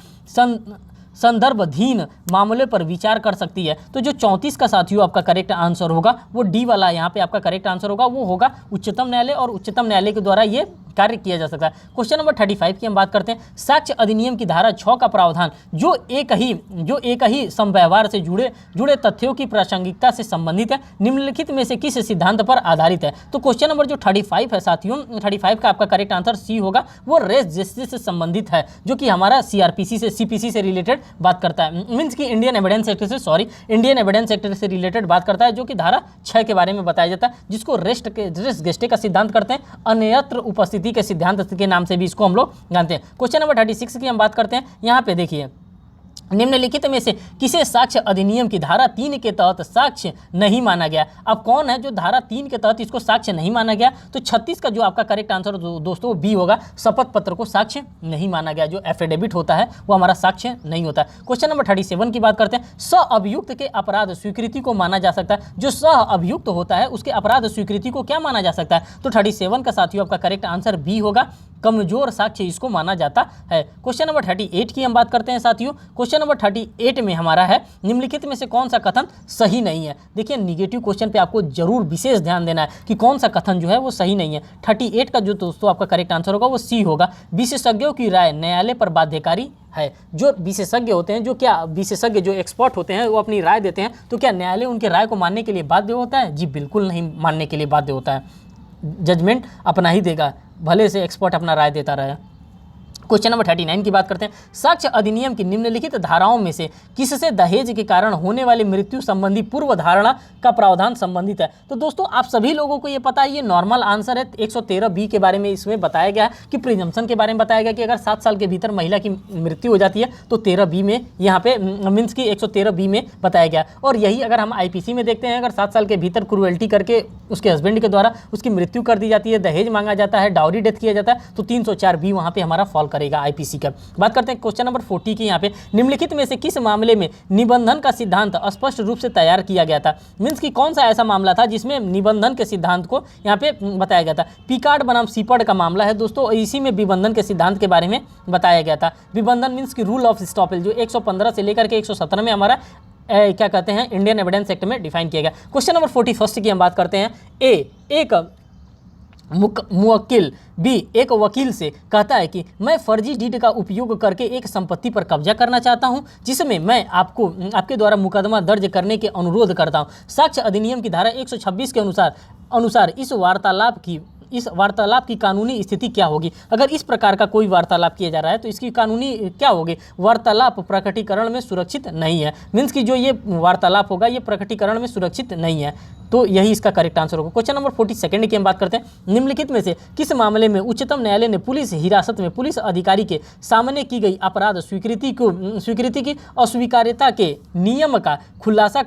संदर्भधीन मामले पर विचार कर सकती है? तो जो 34 का साथियों आपका करेक्ट आंसर होगा वो डी वाला यहाँ पे आपका करेक्ट आंसर होगा, वो होगा उच्चतम न्यायालय। और उच्चतम न्यायालय के द्वारा ये कार्य किया जा सकता है। क्वेश्चन नंबर 35 की हम बात करते हैं। साक्ष्य अधिनियम की धारा 6 का प्रावधान जो एक ही समव्यवहार से जुड़े तथ्यों की प्रासंगिकता से संबंधित है, निम्नलिखित में से किस सिद्धांत पर आधारित है? तो क्वेश्चन नंबर जो 35 है साथियों, 35 का आपका करेक्ट आंसर सी होगा। वो रेस जस्टिस से संबंधित है, जो कि हमारा सीपीसी से रिलेटेड बात करता है, मीन्स कि इंडियन एविडेंस एक्ट से रिलेटेड बात करता है, जो कि धारा 6 के बारे में बताया जाता है, जिसको रेस गेस्टे का सिद्धांत करते हैं, अन्यत्र उपस्थिति के सिद्धांत के नाम से भी इसको हम लोग जानते हैं। क्वेश्चन नंबर 36 की हम बात करते हैं। यहाँ पे देखिए, निम्नलिखित में से किसे साक्ष्य अधिनियम की धारा 3 के तहत साक्ष्य नहीं माना गया? अब कौन है जो धारा 3 के तहत इसको साक्ष्य नहीं माना गया? तो 36 का जो आपका करेक्ट आंसर दोस्तों बी होगा, शपथ पत्र को साक्ष्य नहीं माना गया। जो एफिडेविट होता है वो हमारा साक्ष्य नहीं होता। क्वेश्चन नंबर 37 की बात करते हैं। सह अभियुक्त के अपराध स्वीकृति को माना जा सकता है। जो सह अभियुक्त होता है उसके अपराध स्वीकृति को क्या माना जा सकता है? तो 37 का साथियों आपका करेक्ट आंसर बी होगा, कमजोर साक्ष्य इसको माना जाता है। क्वेश्चन नंबर 38 की हम बात करते हैं साथियों। क्वेश्चन नंबर 38 में हमारा है, निम्नलिखित में से कौन सा कथन सही नहीं है? देखिए, निगेटिव क्वेश्चन पे आपको जरूर विशेष ध्यान देना है कि कौन सा कथन जो है वो सही नहीं है। 38 का जो दोस्तों आपका करेक्ट आंसर होगा वो सी होगा। विशेषज्ञों की राय न्यायालय पर बाध्यकारी है। जो विशेषज्ञ होते हैं, जो एक्सपर्ट होते हैं, वो अपनी राय देते हैं, तो क्या न्यायालय उनके राय को मानने के लिए बाध्य होता है? जी बिल्कुल नहीं मानने के लिए बाध्य होता है। जजमेंट अपना ही देगा, भले से एक्सपर्ट अपना राय देता रहे। क्वेश्चन नंबर 39 की बात करते हैं। साक्ष्य अधिनियम की निम्नलिखित धाराओं में से किससे दहेज के कारण होने वाली मृत्यु संबंधी पूर्व धारणा का प्रावधान संबंधित है? तो दोस्तों आप सभी लोगों को ये पता है, ये नॉर्मल आंसर है। 113 बी के बारे में इसमें बताया गया है कि प्रिजम्पशन के बारे में बताया गया कि अगर 7 साल के भीतर महिला की मृत्यु हो जाती है तो 13 बी में यहाँ पे मीन्स की 113 बी में बताया गया। और यही अगर हम IPC में देखते हैं, अगर 7 साल के भीतर क्रूएल्टी करके उसके हस्बैंड के द्वारा उसकी मृत्यु कर दी जाती है, दहेज मांगा जाता है, डाउरी डेथ किया जाता है, तो 304 बी वहाँ पे हमारा फॉल करेगा IPC का। बात करते हैं क्वेश्चन नंबर 40 की। यहाँ पे निम्नलिखित में से किस मामले में निबंधन का सिद्धांत स्पष्ट रूप से तैयार किया गया था? मीन्स कि कौन सा ऐसा मामला था जिसमें निबंधन के सिद्धांत को यहाँ पे बताया गया था? पिकार्ड बनाम सीपर्ड का मामला है दोस्तों। इसी में विबंधन के सिद्धांत के बारे में बताया गया था। विबंधन मीन्स की रूल ऑफ स्टॉपेज जो 115 से लेकर के 117 में हमारा क्या कहते हैं इंडियन एविडेंस एक्ट में डिफाइन किया गया। क्वेश्चन नंबर 41 की हम बात करते हैं। एक मुवक्किल बी एक वकील से कहता है कि मैं फर्जी डीड का उपयोग करके एक संपत्ति पर कब्जा करना चाहता हूं, जिसमें मैं आपके द्वारा मुकदमा दर्ज करने के अनुरोध करता हूं। साक्ष्य अधिनियम की धारा 126 के अनुसार इस वार्तालाप की कानूनी स्थिति क्या होगी? अगर इस प्रकार का कोई वार्तालाप किया जा रहा है तो इसकी कानूनी क्या होगी? वार्तालाप प्रकटीकरण में सुरक्षित नहीं है। मीन्स कि जो ये वार्तालाप होगा ये प्रकटीकरण में सुरक्षित नहीं है, तो यही इसका करेक्ट आंसर होगा। क्वेश्चन नंबर 42 की हम बात करते हैं। निम्नलिखित में से किस मामले में उच्चतम न्यायालय ने पुलिस हिरासत में पुलिस अधिकारी के सामने की गई अपराध स्वीकृति की अस्वीकार्यता के नियम का खुलासा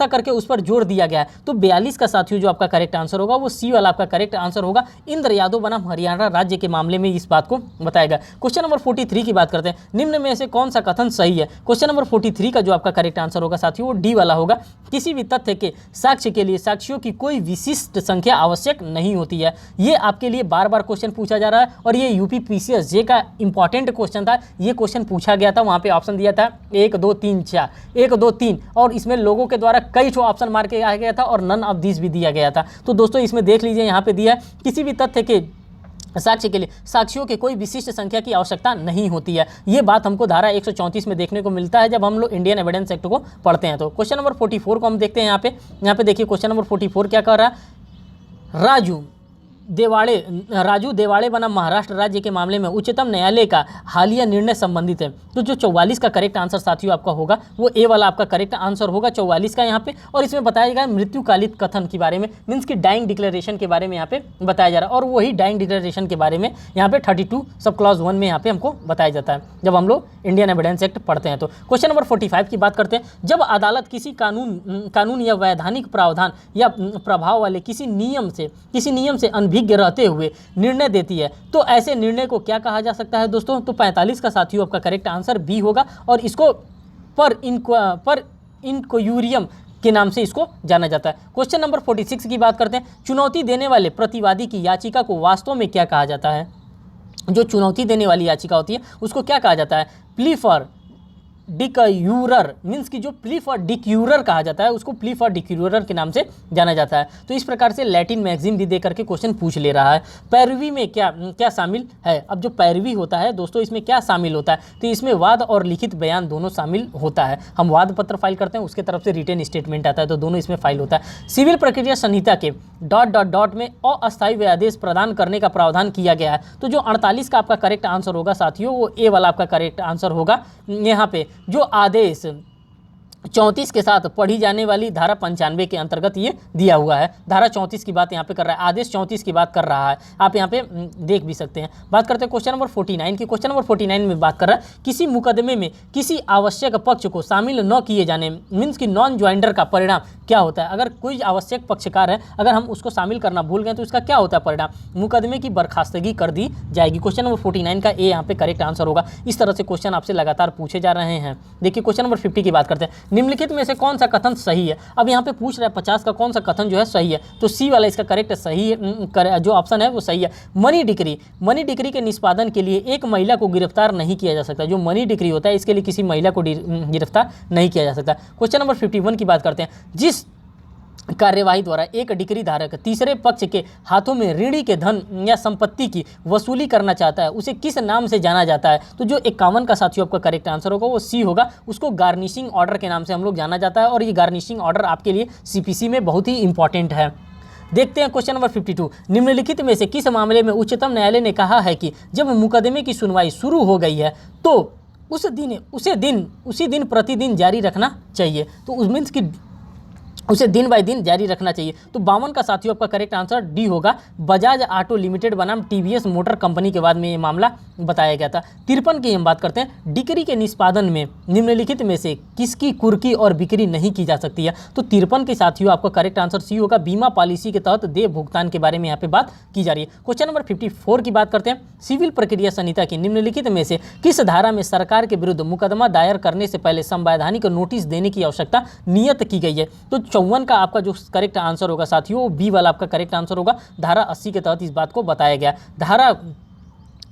करके उस पर जोर दिया गया है? तो 42 का साथियों जो आपका करेक्ट आंसर होगा वो सी वाला आपका करेक्ट आंसर होगा। इंद्र यादव बनाम हरियाणा राज्य के मामले में इस बात को बताएगा। क्वेश्चन नंबर 43 की बात करते हैं। निम्न में से कौन सा कथन सही है? क्वेश्चन नंबर 43 का जो आपका करेक्ट आंसर होगा साथियों वो डी वाला होगा। किसी भी तथ्य के साक्ष्य के लिए साक्षियों की कोई विशिष्ट संख्या आवश्यक नहीं होती है। ये आपके लिए बार बार क्वेश्चन पूछा जा रहा है और ये UPPCS जे का इंपॉर्टेंट क्वेश्चन था। ये क्वेश्चन पूछा गया था, वहाँ पे ऑप्शन दिया था 1 2 3 4 1 2 3 और इसमें लोगों के द्वारा कई ठो ऑप्शन मार के आया गया था और नन ऑफ दिस भी दिया गया था। तो दोस्तों इसमें देख लीजिए, यहाँ पे दिया है किसी भी तथ्य के साक्ष्य के लिए साक्षियों के कोई विशिष्ट संख्या की आवश्यकता नहीं होती है। ये बात हमको धारा 134 में देखने को मिलता है जब हम लोग इंडियन एविडेंस एक्ट को पढ़ते हैं। तो क्वेश्चन नंबर 44 को हम देखते हैं। यहाँ पे देखिए क्वेश्चन नंबर 44 क्या कर रहा है। राजू देवाड़े बनाम महाराष्ट्र राज्य के मामले में उच्चतम न्यायालय का हालिया निर्णय संबंधित है। तो जो 44 का करेक्ट आंसर साथियों आपका होगा वो ए वाला आपका करेक्ट आंसर होगा 44 का यहाँ पे। और इसमें बताया गया मृत्युकालिक कथन के बारे में, मीन्स की डाइंग डिक्लेरेशन के बारे में यहाँ पे बताया जा रहा है। और वही डाइंग डिक्लेरेशन के बारे में यहाँ पे 32 सब क्लॉज 1 में यहाँ पे हमको बताया जाता है जब हम लोग इंडियन एविडेंस एक्ट पढ़ते हैं। तो क्वेश्चन नंबर 45 की बात करते हैं। जब अदालत किसी कानून या वैधानिक प्रावधान या प्रभाव वाले किसी नियम से अनभिज्ञ रहते हुए निर्णय देती है तो ऐसे निर्णय को क्या कहा जा सकता है दोस्तों? तो 45 का साथियों आपका करेक्ट आंसर बी होगा और इसको पर इंक्वायरियम के नाम से इसको जाना जाता है। क्वेश्चन नंबर 46 की बात करते हैं। चुनौती देने वाले प्रतिवादी की याचिका को वास्तव में क्या कहा जाता है? जो चुनौती देने वाली याचिका होती है उसको क्या कहा जाता है? प्ली फॉर डिक्यूरर मीन्स की जो प्ली फॉर डिक्यूरर कहा जाता है उसको प्ली फॉर डिक्यूरर के नाम से जाना जाता है। तो इस प्रकार से लैटिन मैगजीन भी दे करके क्वेश्चन पूछ ले रहा है। पैरवी में क्या क्या शामिल है? अब जो पैरवी होता है दोस्तों इसमें क्या शामिल होता है? तो इसमें वाद और लिखित बयान दोनों शामिल होता है। हम वाद पत्र फाइल करते हैं, उसके तरफ से रिटन स्टेटमेंट आता है, तो दोनों इसमें फाइल होता है। सिविल प्रक्रिया संहिता के ... में अस्थायी व्यादेश प्रदान करने का प्रावधान किया गया है। तो जो 48 का आपका करेक्ट आंसर होगा साथियों वो ए वाला आपका करेक्ट आंसर होगा। यहाँ पे जो आदेश 34 के साथ पढ़ी जाने वाली धारा 95 के अंतर्गत ये दिया हुआ है। धारा 34 की बात यहाँ पे कर रहा है, आदेश 34 की बात कर रहा है, आप यहाँ पे देख भी सकते हैं। बात करते हैं क्वेश्चन नंबर 49 की। क्वेश्चन नंबर 49 में बात कर रहा है किसी मुकदमे में किसी आवश्यक पक्ष को शामिल न किए जाने मीन्स की नॉन ज्वाइंडर का परिणाम क्या होता है? अगर कोई आवश्यक पक्षकार है, अगर हम उसको शामिल करना भूल गए तो इसका क्या होता है परिणाम? मुकदमे की बर्खास्तगी कर दी जाएगी। क्वेश्चन नंबर 49 का ए यहाँ पे करेक्ट आंसर होगा। इस तरह से क्वेश्चन आपसे लगातार पूछे जा रहे हैं। देखिए क्वेश्चन नंबर 50 की बात करते हैं, निम्नलिखित में से कौन सा कथन सही है? अब यहाँ पे पूछ रहा है 50 का कौन सा कथन जो है सही है, तो सी वाला इसका करेक्ट सही है, जो ऑप्शन है वो सही है। मनी डिक्री के निष्पादन के लिए एक महिला को गिरफ्तार नहीं किया जा सकता। जो मनी डिक्री होता है इसके लिए किसी महिला को गिरफ्तार नहीं किया जा सकता। क्वेश्चन नंबर 51 की बात करते हैं, जिस कार्यवाही द्वारा एक डिक्री धारक तीसरे पक्ष के हाथों में ऋणी के धन या संपत्ति की वसूली करना चाहता है उसे किस नाम से जाना जाता है? तो जो 51 का साथियों आपका करेक्ट आंसर होगा वो सी होगा। उसको गार्निशिंग ऑर्डर के नाम से हम लोग जाना जाता है और ये गार्निशिंग ऑर्डर आपके लिए सीपीसी में बहुत ही इंपॉर्टेंट है। देखते हैं क्वेश्चन नंबर 52, निम्नलिखित में से किस मामले में उच्चतम न्यायालय ने कहा है कि जब मुकदमे की सुनवाई शुरू हो गई है तो उसी दिन प्रतिदिन जारी रखना चाहिए? तो उस मीन्स की उसे दिन बाय दिन जारी रखना चाहिए। तो 52 का साथियों आपका करेक्ट आंसर डी होगा। बजाज ऑटो लिमिटेड बनाम टीवीएस मोटर कंपनी के बाद में ये मामला बताया गया था। 53 की हम बात करते हैं, डिक्री के निष्पादन में निम्नलिखित में से किसकी कुर्की और बिक्री नहीं की जा सकती है? तो 53 के साथियों आपका करेक्ट आंसर सी होगा। बीमा पॉलिसी के तहत देय भुगतान के बारे में यहाँ पे बात की जा रही है। क्वेश्चन नंबर 54 की बात करते हैं, सिविल प्रक्रिया संहिता की निम्नलिखित में से किस धारा में सरकार के विरुद्ध मुकदमा दायर करने से पहले संवैधानिक नोटिस देने की आवश्यकता नियत की गई है? तो 54 का आपका जो करेक्ट आंसर होगा साथियों बी वाला आपका करेक्ट आंसर होगा। धारा 80 के तहत इस बात को बताया गया।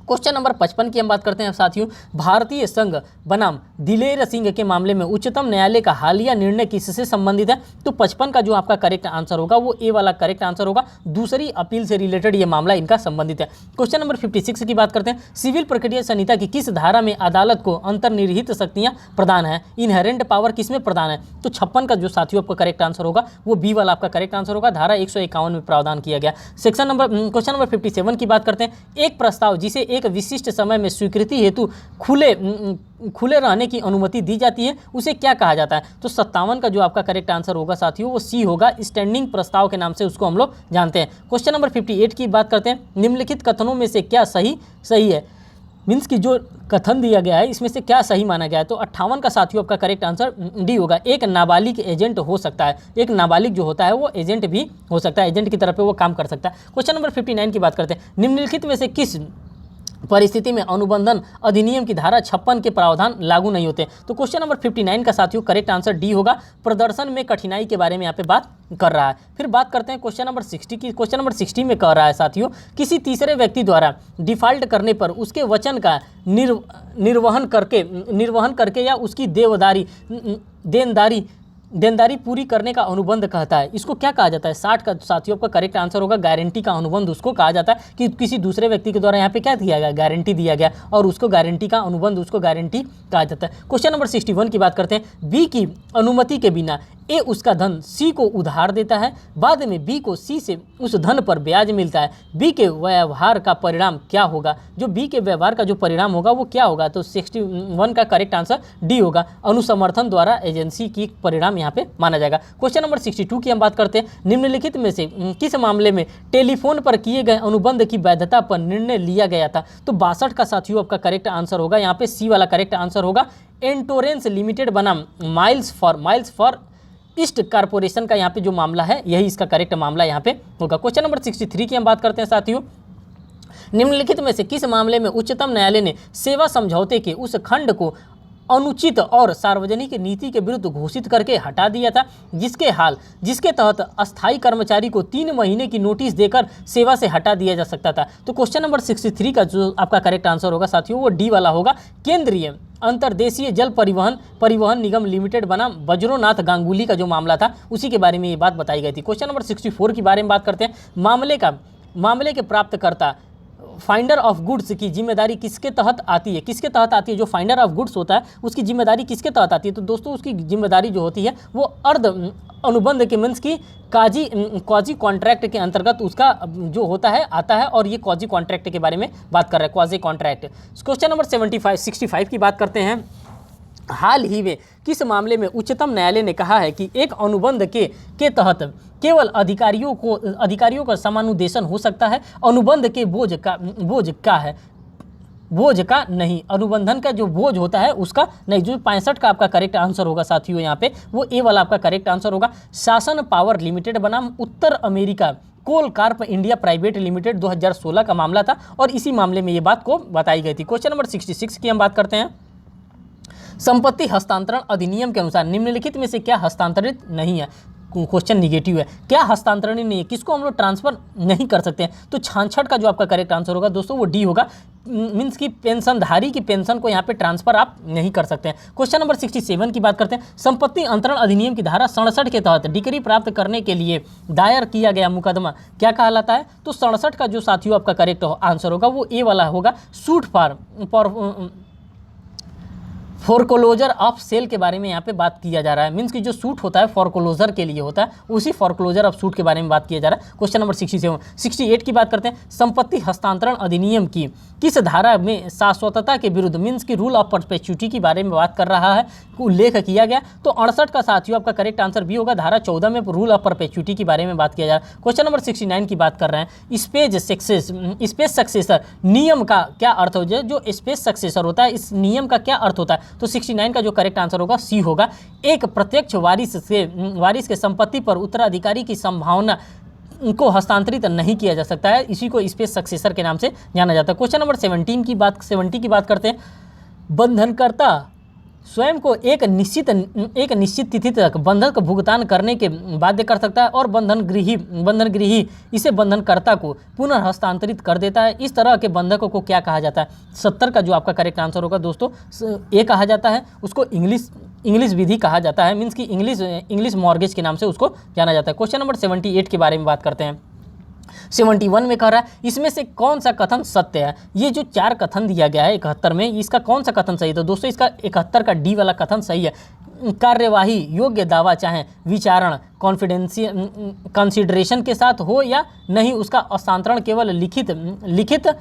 क्वेश्चन नंबर 55 की हम बात करते हैं साथियों, भारतीय संघ बनाम दिलेर सिंह के मामले में उच्चतम न्यायालय का हालिया निर्णय किससे संबंधित है? तो 55 का जो आपका करेक्ट आंसर होगा वो ए वाला करेक्ट आंसर होगा। दूसरी अपील से रिलेटेड ये मामला इनका संबंधित है। क्वेश्चन नंबर 56 की बात करते हैं, सिविल प्रक्रिया संहिता की किस धारा में अदालत को अंतर्निहित शक्तियां प्रदान है? इनहेरेंट पावर किसमें प्रदान है? तो 56 का जो साथियों आपका करेक्ट आंसर होगा वो बी वाला आपका करेक्ट आंसर होगा। धारा 151 में प्रावधान किया गया। क्वेश्चन नंबर 57 की बात करते हैं, एक प्रस्ताव जिसे एक विशिष्ट समय में स्वीकृति हेतु खुले रहने की अनुमति दी जाती है उसे क्या कहा जाता है? तो 57 का जो आपका करेक्ट आंसर होगा साथियों वो सी होगा। स्टैंडिंग प्रस्ताव के नाम से उसको हम लोग जानते हैं। क्वेश्चन नंबर 58 की बात करते हैं, निम्नलिखित कथनों में से क्या सही है? मीन्स की जो कथन दिया गया है इसमें से क्या सही माना गया है? तो 58 का साथियों आपका करेक्ट आंसर डी होगा। एक नाबालिग एजेंट हो सकता है। एक नाबालिग जो होता है वो एजेंट भी हो सकता है, एजेंट की तरफ पे वो काम कर सकता है। क्वेश्चन नंबर 59 की बात करते हैं, निम्नलिखित में से किस परिस्थिति में अनुबंधन अधिनियम की धारा 56 के प्रावधान लागू नहीं होते? तो क्वेश्चन नंबर 59 का साथियों करेक्ट आंसर डी होगा। प्रदर्शन में कठिनाई के बारे में यहाँ पे बात कर रहा है। फिर बात करते हैं क्वेश्चन नंबर 60 की। क्वेश्चन नंबर 60 में कह रहा है साथियों, किसी तीसरे व्यक्ति द्वारा डिफॉल्ट करने पर उसके वचन का निर्वहन करके या उसकी देनदारी पूरी करने का अनुबंध कहता है। इसको क्या कहा जाता है? 60 का साथियों का करेक्ट आंसर होगा। गारंटी का अनुबंध उसको कहा जाता है कि किसी दूसरे व्यक्ति के द्वारा यहाँ पे क्या दिया गया? गारंटी दिया गया और उसको गारंटी का अनुबंध उसको गारंटी कहा जाता है। क्वेश्चन नंबर 61 की बात करते हैं, बी की अनुमति के बिना ए उसका धन सी को उधार देता है, बाद में बी को सी से उस धन पर ब्याज मिलता है। बी के व्यवहार का परिणाम क्या होगा? जो बी के व्यवहार का जो परिणाम होगा वो क्या होगा? तो 61 का करेक्ट आंसर डी होगा। अनुसमर्थन द्वारा एजेंसी की परिणाम यहाँ पे माना जाएगा। क्वेश्चन नंबर 62 की हम बात करते हैं, निम्नलिखित में से किस मामले में टेलीफोन पर किए गए अनुबंध की वैधता पर निर्णय लिया गया था? तो 62 का साथियों आपका करेक्ट आंसर होगा। यहाँ पे सी वाला करेक्ट आंसर होगा। एंटोरेंस लिमिटेड बनाम माइल्स फॉर ईस्ट कारपोरेशन का यहाँ पे जो मामला है यही इसका करेक्ट मामला यहाँ पे होगा। क्वेश्चन नंबर 63 की हम बात करते हैं साथियों, निम्नलिखित में से किस मामले में उच्चतम न्यायालय ने सेवा समझौते के उस खंड को अनुचित और सार्वजनिक नीति के विरुद्ध घोषित करके हटा दिया था, जिसके तहत अस्थायी कर्मचारी को 3 महीने की नोटिस देकर सेवा से हटा दिया जा सकता था। तो क्वेश्चन नंबर 63 का जो आपका करेक्ट आंसर होगा साथियों वो डी वाला होगा। केंद्रीय अंतर्देशीय जल परिवहन निगम लिमिटेड बनाम बज्रोनाथ गांगुली का जो मामला था उसी के बारे में ये बात बताई गई थी। क्वेश्चन नंबर 64 के बारे में बात करते हैं। मामले के प्राप्तकर्ता फाइंडर ऑफ गुड्स की जिम्मेदारी किसके तहत आती है? किसके तहत आती है? जो फाइंडर ऑफ गुड्स होता है उसकी जिम्मेदारी किसके तहत आती है? तो दोस्तों उसकी जिम्मेदारी जो होती है वो अर्ध अनुबंध के मीन्स की क्वाजी कॉन्ट्रैक्ट के अंतर्गत उसका जो होता है आता है, और ये क्वाजी कॉन्ट्रैक्ट के बारे में बात कर रहा है, क्वाजी कॉन्ट्रैक्ट। क्वेश्चन नंबर 65 की बात करते हैं। हाल ही में किस मामले में उच्चतम न्यायालय ने कहा है कि एक अनुबंध के तहत केवल अधिकारियों का समानुदेशन हो सकता है, अनुबंध के बोझ का नहीं, अनुबंधन का जो बोझ होता है उसका नहीं। जो 65 का आपका करेक्ट आंसर होगा साथियों यहाँ पे वो ए वाला आपका करेक्ट आंसर होगा। शासन पावर लिमिटेड बनाम उत्तर अमेरिका कोल कार्प इंडिया प्राइवेट लिमिटेड 2016 का मामला था, और इसी मामले में ये बात को बताई गई थी। क्वेश्चन नंबर 66 की हम बात करते हैं। संपत्ति हस्तांतरण अधिनियम के अनुसार निम्नलिखित में से क्या हस्तांतरित नहीं है? क्वेश्चन निगेटिव है, क्या हस्तांतरण नहीं है, किसको हम लोग ट्रांसफर नहीं कर सकते हैं? तो 66 का जो आपका करेक्ट आंसर होगा दोस्तों वो डी होगा। मीन्स की पेंशनधारी की पेंशन को यहाँ पे ट्रांसफर आप नहीं कर सकते हैं। क्वेश्चन नंबर 67 की बात करते हैं। संपत्ति अंतरण अधिनियम की धारा 67 के तहत डिग्री प्राप्त करने के लिए दायर किया गया मुकदमा क्या कहलाता है? तो 67 का जो साथियों आपका करेक्ट आंसर होगा वो ए वाला होगा। सूट फोरक्लोजर ऑफ सेल के बारे में यहाँ पे बात किया जा रहा है। मीन्स की जो सूट होता है फोरक्लोजर के लिए होता है, उसी फोरक्लोजर ऑफ सूट के बारे में बात किया जा रहा है। क्वेश्चन नंबर 68 की बात करते हैं। संपत्ति हस्तांतरण अधिनियम की किस धारा में शाश्वतता के विरुद्ध मीन्स की रूल ऑफ परपेचुइटी के बारे में बात कर रहा है, उल्लेख किया गया? तो 68 का साथियों आपका करेक्ट आंसर भी होगा। धारा 14 में रूल ऑफ परपेचुइटी के बारे में बात किया जा रहा है। क्वेश्चन नंबर 69 की बात कर रहे हैं। स्पेस सक्सेसर नियम का क्या अर्थ हो जाए? जो स्पेस सक्सेसर होता है इस नियम का क्या अर्थ होता है? तो 69 का जो करेक्ट आंसर होगा सी होगा। एक प्रत्यक्ष वारिस के संपत्ति पर उत्तराधिकारी की संभावना को हस्तांतरित नहीं किया जा सकता है, इसी को स्पेस सक्सेसर के नाम से जाना जाता है। क्वेश्चन नंबर 70 की बात करते हैं। बंधनकर्ता स्वयं को एक निश्चित तिथि तक बंधक भुगतान करने के बाध्य कर सकता है, और बंधनगृही इसे बंधनकर्ता को पुनः हस्तांतरित कर देता है। इस तरह के बंधकों को क्या कहा जाता है? 70 का जो आपका करेक्ट आंसर होगा दोस्तों ए कहा जाता है। उसको इंग्लिश विधि कहा जाता है, मीन्स की इंग्लिश मॉर्गेज के नाम से उसको जाना जाता है। क्वेश्चन नंबर 78 के बारे में बात करते हैं। 71 में कह रहा है इसमें से कौन सा कथन सत्य है? ये जो 4 कथन दिया गया है 71 में, इसका कौन सा कथन सही है? तो दोस्तों इसका 71 का डी वाला कथन सही है। कार्यवाही योग्य दावा चाहे विचारण कंसिडरेशन के साथ हो या नहीं, उसका हस्तांतरण केवल लिखित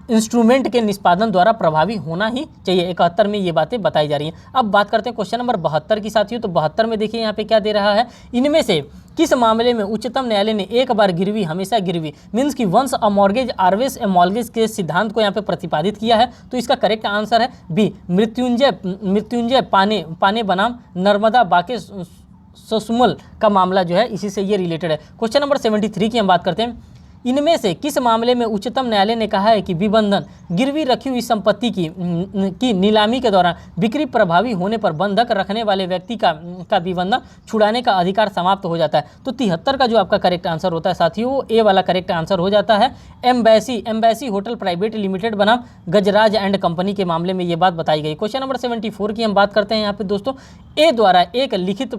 इंस्ट्रूमेंट के निष्पादन द्वारा प्रभावी होना ही चाहिए। 71 में ये बातें बताई जा रही हैं। अब बात करते हैं क्वेश्चन नंबर 72 की साथियों। तो 72 में देखिए यहाँ पे क्या दे रहा है। इनमें से किस मामले में उच्चतम न्यायालय ने एक बार गिरवी हमेशा गिरवी मीन्स की once a mortgage always a mortgage के सिद्धांत को यहाँ पे प्रतिपादित किया है? तो इसका करेक्ट आंसर है बी। मृत्युंजय पाने बनाम नर्मदा बाके ससुमल का मामला जो है इसी से ये रिलेटेड है। क्वेश्चन नंबर 73 की हम बात करते हैं। इनमें से किस मामले में उच्चतम न्यायालय ने कहा है कि विबंधन गिरवी रखी हुई संपत्ति की नीलामी के दौरान बिक्री प्रभावी होने पर बंधक रखने वाले व्यक्ति का विबंधन छुड़ाने का अधिकार समाप्त हो जाता है? तो 73 का जो आपका करेक्ट आंसर होता है साथियों वो ए वाला करेक्ट आंसर हो जाता है। एम्बेसी होटल प्राइवेट लिमिटेड बनाम गजराज एंड कंपनी के मामले में ये बात बताई गई। क्वेश्चन नंबर 74 की हम बात करते हैं यहाँ पे दोस्तों। ए द्वारा एक लिखित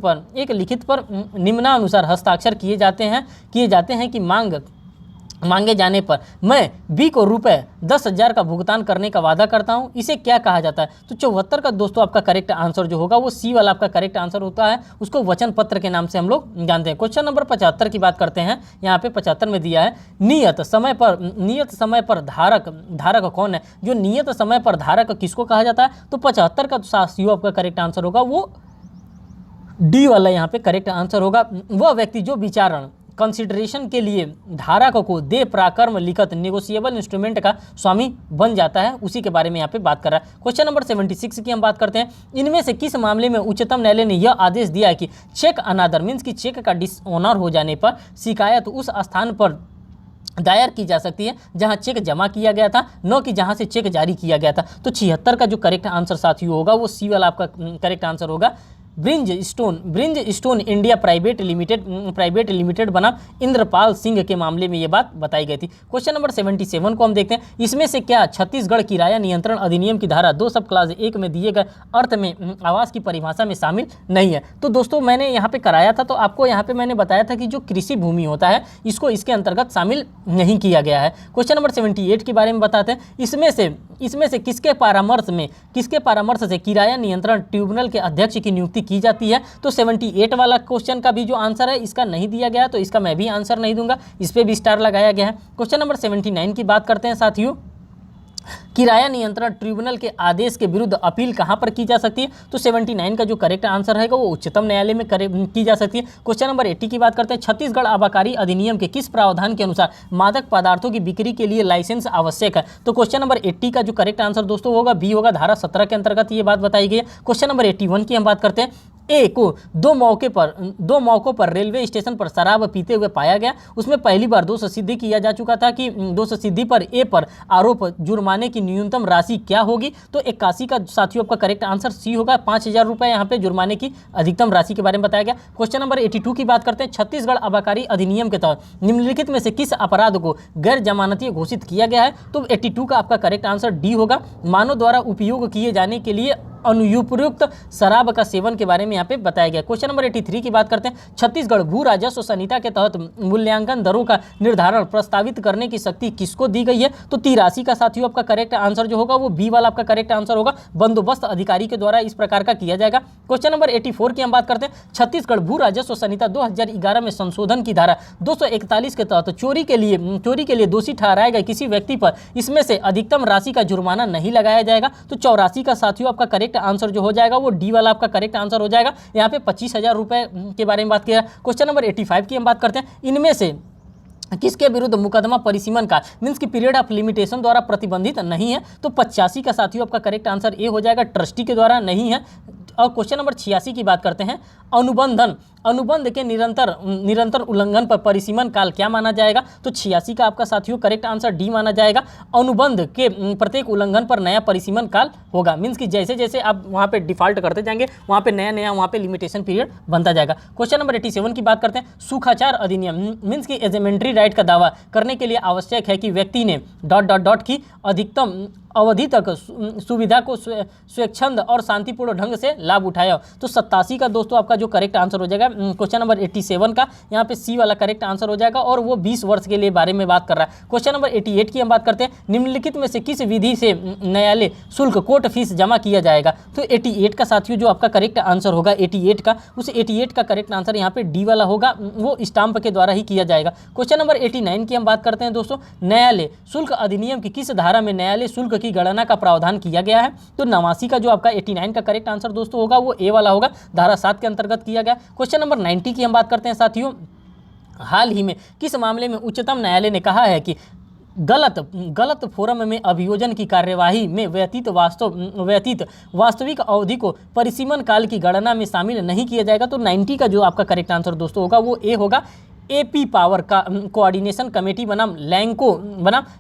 पर निम्नानुसार हस्ताक्षर किए जाते हैं कि मांगे जाने पर मैं बी को रुपए 10,000 का भुगतान करने का वादा करता हूं, इसे क्या कहा जाता है? तो 74 का दोस्तों आपका करेक्ट आंसर जो होगा वो सी वाला आपका करेक्ट आंसर होता है, उसको वचन पत्र के नाम से हम लोग जानते हैं। क्वेश्चन नंबर 75 की बात करते हैं। यहाँ पे 75 में दिया है नियत समय पर धारक कौन है? जो नियत समय पर धारक किसको कहा जाता है? तो 75 का साथियों आपका करेक्ट आंसर होगा वो डी वाला यहाँ पे करेक्ट आंसर होगा। वह व्यक्ति जो विचारण कंसिडरेशन के लिए धारक को दे प्राकर्म लिखत नेगोशिएबल इंस्ट्रूमेंट का स्वामी बन जाता है, उसी के बारे में यहाँ पे बात कर रहा है। क्वेश्चन नंबर 76 की हम बात करते हैं। इनमें से किस मामले में उच्चतम न्यायालय ने यह आदेश दिया है कि चेक अनादर मीन्स की चेक का डिसऑनर हो जाने पर शिकायत उस स्थान पर दायर की जा सकती है जहां चेक जमा किया गया था, न कि जहां से चेक जारी किया गया था। तो 76 का जो करेक्ट आंसर साथियों होगा वो सी वाला आपका करेक्ट आंसर होगा। ब्रिंज स्टोन इंडिया प्राइवेट लिमिटेड बना इंद्रपाल सिंह के मामले में ये बात बताई गई थी। क्वेश्चन नंबर 77 को हम देखते हैं। इसमें से क्या छत्तीसगढ़ किराया नियंत्रण अधिनियम की धारा 2 सब क्लास 1 में दिए गए अर्थ में आवास की परिभाषा में शामिल नहीं है? तो दोस्तों मैंने यहाँ पे कराया था, तो आपको यहाँ पे मैंने बताया था कि जो कृषि भूमि होता है इसको इसके अंतर्गत शामिल नहीं किया गया है। क्वेश्चन नंबर 78 के बारे में बताते हैं। इसमें से किसके परामर्श से किराया नियंत्रण ट्रिब्यूनल के अध्यक्ष की नियुक्ति की जाती है? तो 78 वाला क्वेश्चन का भी जो आंसर है इसका नहीं दिया गया, तो इसका मैं भी आंसर नहीं दूंगा, इस पे भी स्टार लगाया गया है। क्वेश्चन नंबर 79 की बात करते हैं साथियों। किराया नियंत्रण ट्रिब्यूनल के आदेश के विरुद्ध अपील कहां पर की जा सकती है? तो 79 का जो करेक्ट आंसर रहेगा वो उच्चतम न्यायालय में की जा सकती है। क्वेश्चन नंबर 80 की बात करते हैं। छत्तीसगढ़ आबकारी अधिनियम के किस प्रावधान के अनुसार मादक पदार्थों की बिक्री के लिए लाइसेंस आवश्यक है? तो क्वेश्चन नंबर 80 का जो करेक्ट आंसर दोस्तों होगा बी होगा, धारा 17 के अंतर्गत ये बात बताई गई है। क्वेश्चन नंबर 81 की हम बात करते हैं। ए को दो मौकों पर रेलवे स्टेशन पर शराब पीते हुए पाया गया। उसमें पहली बार दोष सिद्धि किया जा चुका था कि दोष सिद्धि पर ए पर आरोप जुर्माने की न्यूनतम राशि क्या होगी? तो 81 का साथियों आपका करेक्ट आंसर सी होगा, 5,000 रुपये यहाँ पे जुर्माने की अधिकतम राशि के बारे में बताया गया। क्वेश्चन नंबर 82 की बात करते हैं। छत्तीसगढ़ आबकारी अधिनियम के तहत निम्नलिखित में से किस अपराध को गैर जमानतीय घोषित किया गया है? तो 82 का आपका करेक्ट आंसर डी होगा, मानव द्वारा उपयोग किए जाने के लिए अनुपयुक्त शराब का सेवन के बारे में यहाँ पे बताया गया। क्वेश्चन नंबर 83 की बात करते हैं। छत्तीसगढ़ भू राजस्व संहिता के तहत मूल्यांकन दरों का निर्धारण प्रस्तावित करने की शक्ति किसको दी गई है? तो 83 का साथियों आपका करेक्ट आंसर जो होगा वो बी वाला आपका करेक्ट आंसर होगा, बंदोबस्त अधिकारी के द्वारा इस प्रकार का किया जाएगा। क्वेश्चन नंबर 84 की हम बात करते हैं। छत्तीसगढ़ भू राजस्व संहिता 2011 में संशोधन की धारा 241 के तहत चोरी के लिए दोषी ठहराए गए किसी व्यक्ति पर इसमें से अधिकतम राशि का जुर्माना नहीं लगाया जाएगा। तो 84 का साथियों आपका करेक्ट आंसर जो हो जाएगा वो डी वाला आपका करेक्ट आंसर हो जाएगा। यहाँ पे 25,000 रुपए के बारे में बात किया। क्वेश्चन नंबर 85 की हम बात करते हैं। इनमें से किसके विरुद्ध मुकदमा परिसीमन का मीन्स की पीरियड ऑफ लिमिटेशन द्वारा प्रतिबंधित नहीं है? तो 85 का साथियों आपका करेक्ट आंसर ए हो जाएगा, ट्रस्टी के द्वारा नहीं है। और क्वेश्चन नंबर 86 की बात करते हैं। अनुबंध के निरंतर उल्लंघन पर परिसीमन काल क्या माना जाएगा? तो 86 का आपका साथियों करेक्ट आंसर डी माना जाएगा। अनुबंध के प्रत्येक उल्लंघन पर नया परिसीमन काल होगा, मीन्स कि जैसे जैसे आप वहाँ पे डिफॉल्ट करते जाएंगे वहाँ पे नया वहाँ पे लिमिटेशन पीरियड बनता जाएगा। क्वेश्चन नंबर 87 की बात करते हैं। सूखाचार अधिनियम मीन्स की एजेमेंट्री राइट का दावा करने के लिए आवश्यक है कि व्यक्ति ने ... की अधिकतम अवधि तक सुविधा को स्वेच्छंद और शांतिपूर्ण ढंग से लाभ उठाया। तो 87 का दोस्तों आपका जो करेक्ट आंसर हो जाएगा। क्वेश्चन नंबर 87 का यहाँ पे सी वाला करेक्ट आंसर हो जाएगा और वो 20 वर्ष के लिए बारे में बात कर रहा है। क्वेश्चन नंबर 88 की हम बात करते हैं। निम्नलिखित में से किस विधि से न्यायालय शुल्क कोर्ट फीस जमा किया जाएगा? तो 88 का साथियों जो आपका करेक्ट आंसर होगा 88 का, उस 88 का करेक्ट आंसर यहाँ पे डी वाला होगा, वो स्टाम्प के द्वारा ही किया जाएगा। क्वेश्चन नंबर 89 की हम बात करते हैं दोस्तों। न्यायालय शुल्क अधिनियम की किस धारा में न्यायालय शुल्क की गणना का प्रावधान किया गया है? तो 89 का जो आपका 89 का करेक्ट आंसर दोस्तों होगा वो ए वाला होगा, धारा 7 के अंतर्गत किया गया। क्वेश्चन नंबर 90 की हम बात करते हैं साथियों। हाल ही में किस मामले में उच्चतम न्यायालय ने कहा है कि गलत फोरम में अभियोजन की कार्यवाही में व्यतीत वास्तविक अवधि को परिसीमन काल की गणना में शामिल नहीं किया जाएगा? तो 90 का जो आपका करेक्ट आंसर दोस्तों होगा वो ए होगा। एपी पावर का कोऑर्डिनेशन कमेटी बनाम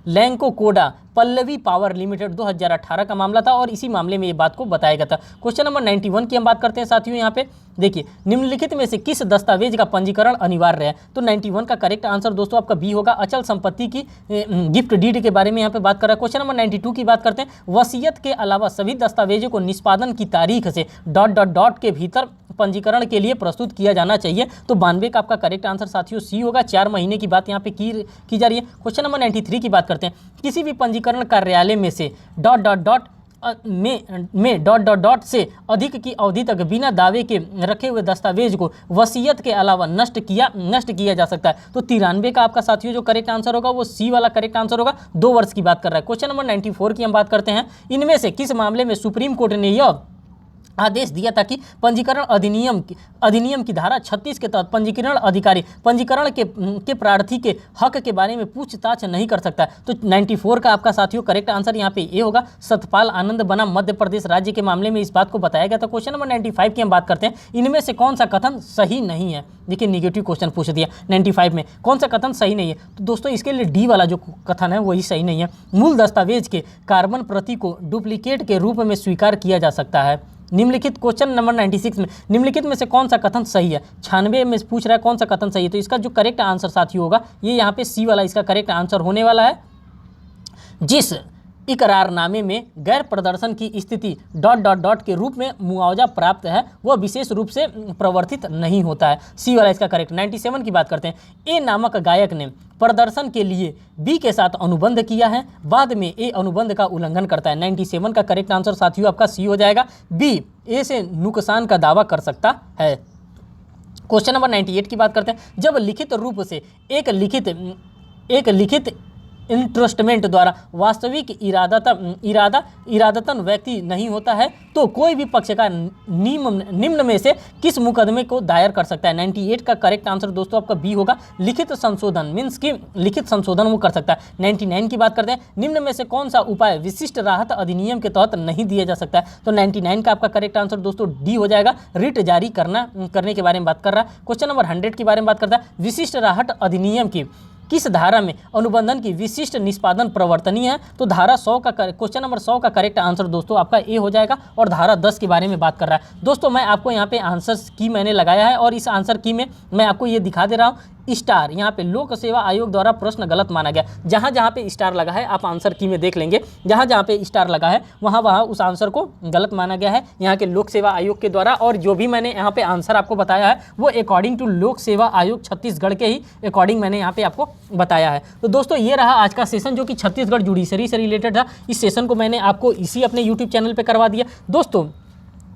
लैंको कोडा पल्लवी पावर लिमिटेड 2018 का मामला था और इसी मामले में ये बात को बताया गया था। क्वेश्चन नंबर 91 की हम बात करते हैं साथियों। यहाँ पे देखिए, निम्नलिखित में से किस दस्तावेज का पंजीकरण अनिवार्य है? तो 91 का करेक्ट आंसर दोस्तों आपका बी होगा, अचल संपत्ति की गिफ्ट डीड के बारे में यहाँ पे बात कर रहा है। क्वेश्चन नंबर 92 की बात करते हैं। वसीयत के अलावा सभी दस्तावेजों को निष्पादन की तारीख से ... के भीतर पंजीकरण के लिए प्रस्तुत किया जाना चाहिए। तो 92 का आपका करेक्ट आंसर साथियों सी होगा, 4 महीने की बात यहाँ पे की जा रही है। क्वेश्चन नंबर 93 की बात करते हैं। किसी भी पंजीकरण कार्यालय में से ... से अधिक की अवधि तक बिना दावे के रखे हुए दस्तावेज को वसीयत के अलावा नष्ट किया जा सकता है। तो 93 का आपका साथियों जो करेक्ट आंसर होगा वो सी वाला करेक्ट आंसर होगा, 2 वर्ष की बात कर रहा है। क्वेश्चन नंबर 94 की हम बात करते हैं। इनमें से किस मामले में सुप्रीम कोर्ट ने यह आदेश दिया था कि पंजीकरण अधिनियम की धारा 36 के तहत पंजीकरण अधिकारी पंजीकरण के प्रार्थी के हक के बारे में पूछताछ नहीं कर सकता। तो 94 का आपका साथियों करेक्ट आंसर यहाँ पे ये होगा। सतपाल आनंद बनाम मध्य प्रदेश राज्य के मामले में इस बात को बताया गया था। क्वेश्चन नंबर 95 की हम बात करते हैं। इनमें से कौन सा कथन सही नहीं है? देखिए निगेटिव क्वेश्चन पूछ दिया 95 में, कौन सा कथन सही नहीं है? तो दोस्तों इसके लिए डी वाला जो कथन है वही सही नहीं है। मूल दस्तावेज के कार्बन प्रति को डुप्लीकेट के रूप में स्वीकार किया जा सकता है। निम्नलिखित क्वेश्चन नंबर 96 में निम्नलिखित में से कौन सा कथन सही है? 96 में पूछ रहा है कौन सा कथन सही है। तो इसका जो करेक्ट आंसर साथियों होगा ये यहाँ पे सी वाला इसका करेक्ट आंसर होने वाला है। जिस इकरारनामे में गैर प्रदर्शन की स्थिति ... के रूप में मुआवजा प्राप्त है वह विशेष रूप से प्रवर्तित नहीं होता है। सी वाला इसका करेक्ट। 97 की बात करते हैं। ए नामक गायक ने प्रदर्शन के लिए बी के साथ अनुबंध किया है, बाद में ए अनुबंध का उल्लंघन करता है। 97 का करेक्ट आंसर साथियों आपका सी हो जाएगा। बी ए से नुकसान का दावा कर सकता है। क्वेश्चन नंबर 98 की बात करते हैं। जब लिखित रूप से एक लिखित इंट्रस्टमेंट द्वारा वास्तविक इरादतन व्यक्ति नहीं होता है तो कोई भी पक्षकार निम्न में से किस मुकदमे को दायर कर सकता है? 98 का करेक्ट आंसर दोस्तों आपका बी होगा। लिखित संशोधन मीन्स कि लिखित संशोधन वो कर सकता है। 99 की बात करते हैं। निम्न में से कौन सा उपाय विशिष्ट राहत अधिनियम के तहत नहीं दिया जा सकता है? तो 99 का आपका करेक्ट आंसर दोस्तों डी हो जाएगा। रिट जारी करने के बारे में बात कर रहा है। क्वेश्चन नंबर 100 के बारे में बात करता है। विशिष्ट राहत अधिनियम की किस धारा में अनुबंधन की विशिष्ट निष्पादन प्रवर्तनीय है? तो धारा 100 का क्वेश्चन नंबर 100 का करेक्ट आंसर दोस्तों आपका ए हो जाएगा। और धारा 10 के बारे में बात कर रहा है। दोस्तों मैं आपको यहाँ पे आंसर की मैंने लगाया है और इस आंसर की में मैं आपको ये दिखा दे रहा हूँ। स्टार यहाँ पे लोक सेवा आयोग द्वारा प्रश्न गलत माना गया। जहाँ जहाँ पे स्टार लगा है आप आंसर की में देख लेंगे। जहाँ जहाँ पे स्टार लगा है वहाँ उस आंसर को गलत माना गया है यहाँ के लोक सेवा आयोग के द्वारा। और जो भी मैंने यहाँ पे आंसर आपको बताया है वो अकॉर्डिंग टू लोक सेवा आयोग छत्तीसगढ़ के ही अकॉर्डिंग मैंने यहाँ पे आपको बताया है। तो दोस्तों ये रहा आज का सेशन जो कि छत्तीसगढ़ जुडिशरी से रिलेटेड था। इस सेशन को मैंने आपको इसी अपने यूट्यूब चैनल पर करवा दिया। दोस्तों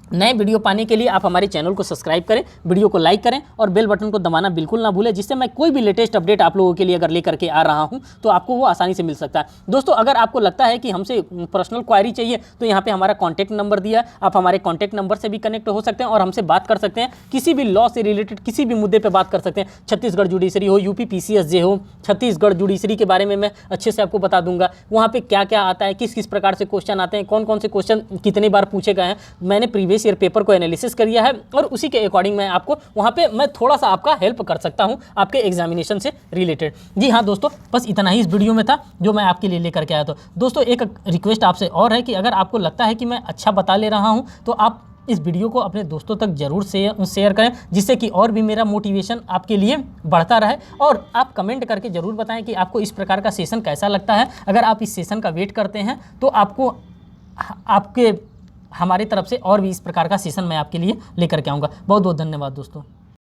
नए वीडियो पाने के लिए आप हमारे चैनल को सब्सक्राइब करें, वीडियो को लाइक करें और बेल बटन को दबाना बिल्कुल ना भूलें, जिससे मैं कोई भी लेटेस्ट अपडेट आप लोगों के लिए अगर लेकर के आ रहा हूं तो आपको वो आसानी से मिल सकता है। दोस्तों अगर आपको लगता है कि हमसे पर्सनल क्वायरी चाहिए तो यहाँ पे हमारा कॉन्टैक्ट नंबर दिया है। आप हमारे कॉन्टैक्ट नंबर से भी कनेक्ट हो सकते हैं और हमसे बात कर सकते हैं। किसी भी लॉ से रिलेटेड किसी भी मुद्दे पर बात कर सकते हैं। छत्तीसगढ़ जुडिशरी हो, यूपी PCSJ हो, छत्तीसगढ़ जुडिशरी के बारे में मैं अच्छे से आपको बता दूंगा। वहाँ पर क्या क्या आता है, किस किस प्रकार से क्वेश्चन आते हैं, कौन कौन से क्वेश्चन कितनी बार पूछे गए हैं। मैंने प्रीवियस ईयर पेपर को एनालिसिस किया है और उसी के अकॉर्डिंग मैं आपको वहां पे मैं थोड़ा सा आपका हेल्प कर सकता हूं आपके एग्जामिनेशन से रिलेटेड। जी हाँ दोस्तों बस इतना ही इस वीडियो में था जो मैं आपके लिए लेकर के आया था। दोस्तों एक रिक्वेस्ट आपसे और है कि अगर आपको लगता है कि मैं अच्छा बता ले रहा हूं तो आप इस वीडियो को अपने दोस्तों तक जरूर शेयर करें, जिससे कि और भी मेरा मोटिवेशन आपके लिए बढ़ता रहे। और आप कमेंट करके ज़रूर बताएं कि आपको इस प्रकार का सेशन कैसा लगता है। अगर आप इस सेशन का वेट करते हैं तो आपको हमारी तरफ से और भी इस प्रकार का सेशन मैं आपके लिए लेकर के आऊँगा। बहुत बहुत धन्यवाद दोस्तों।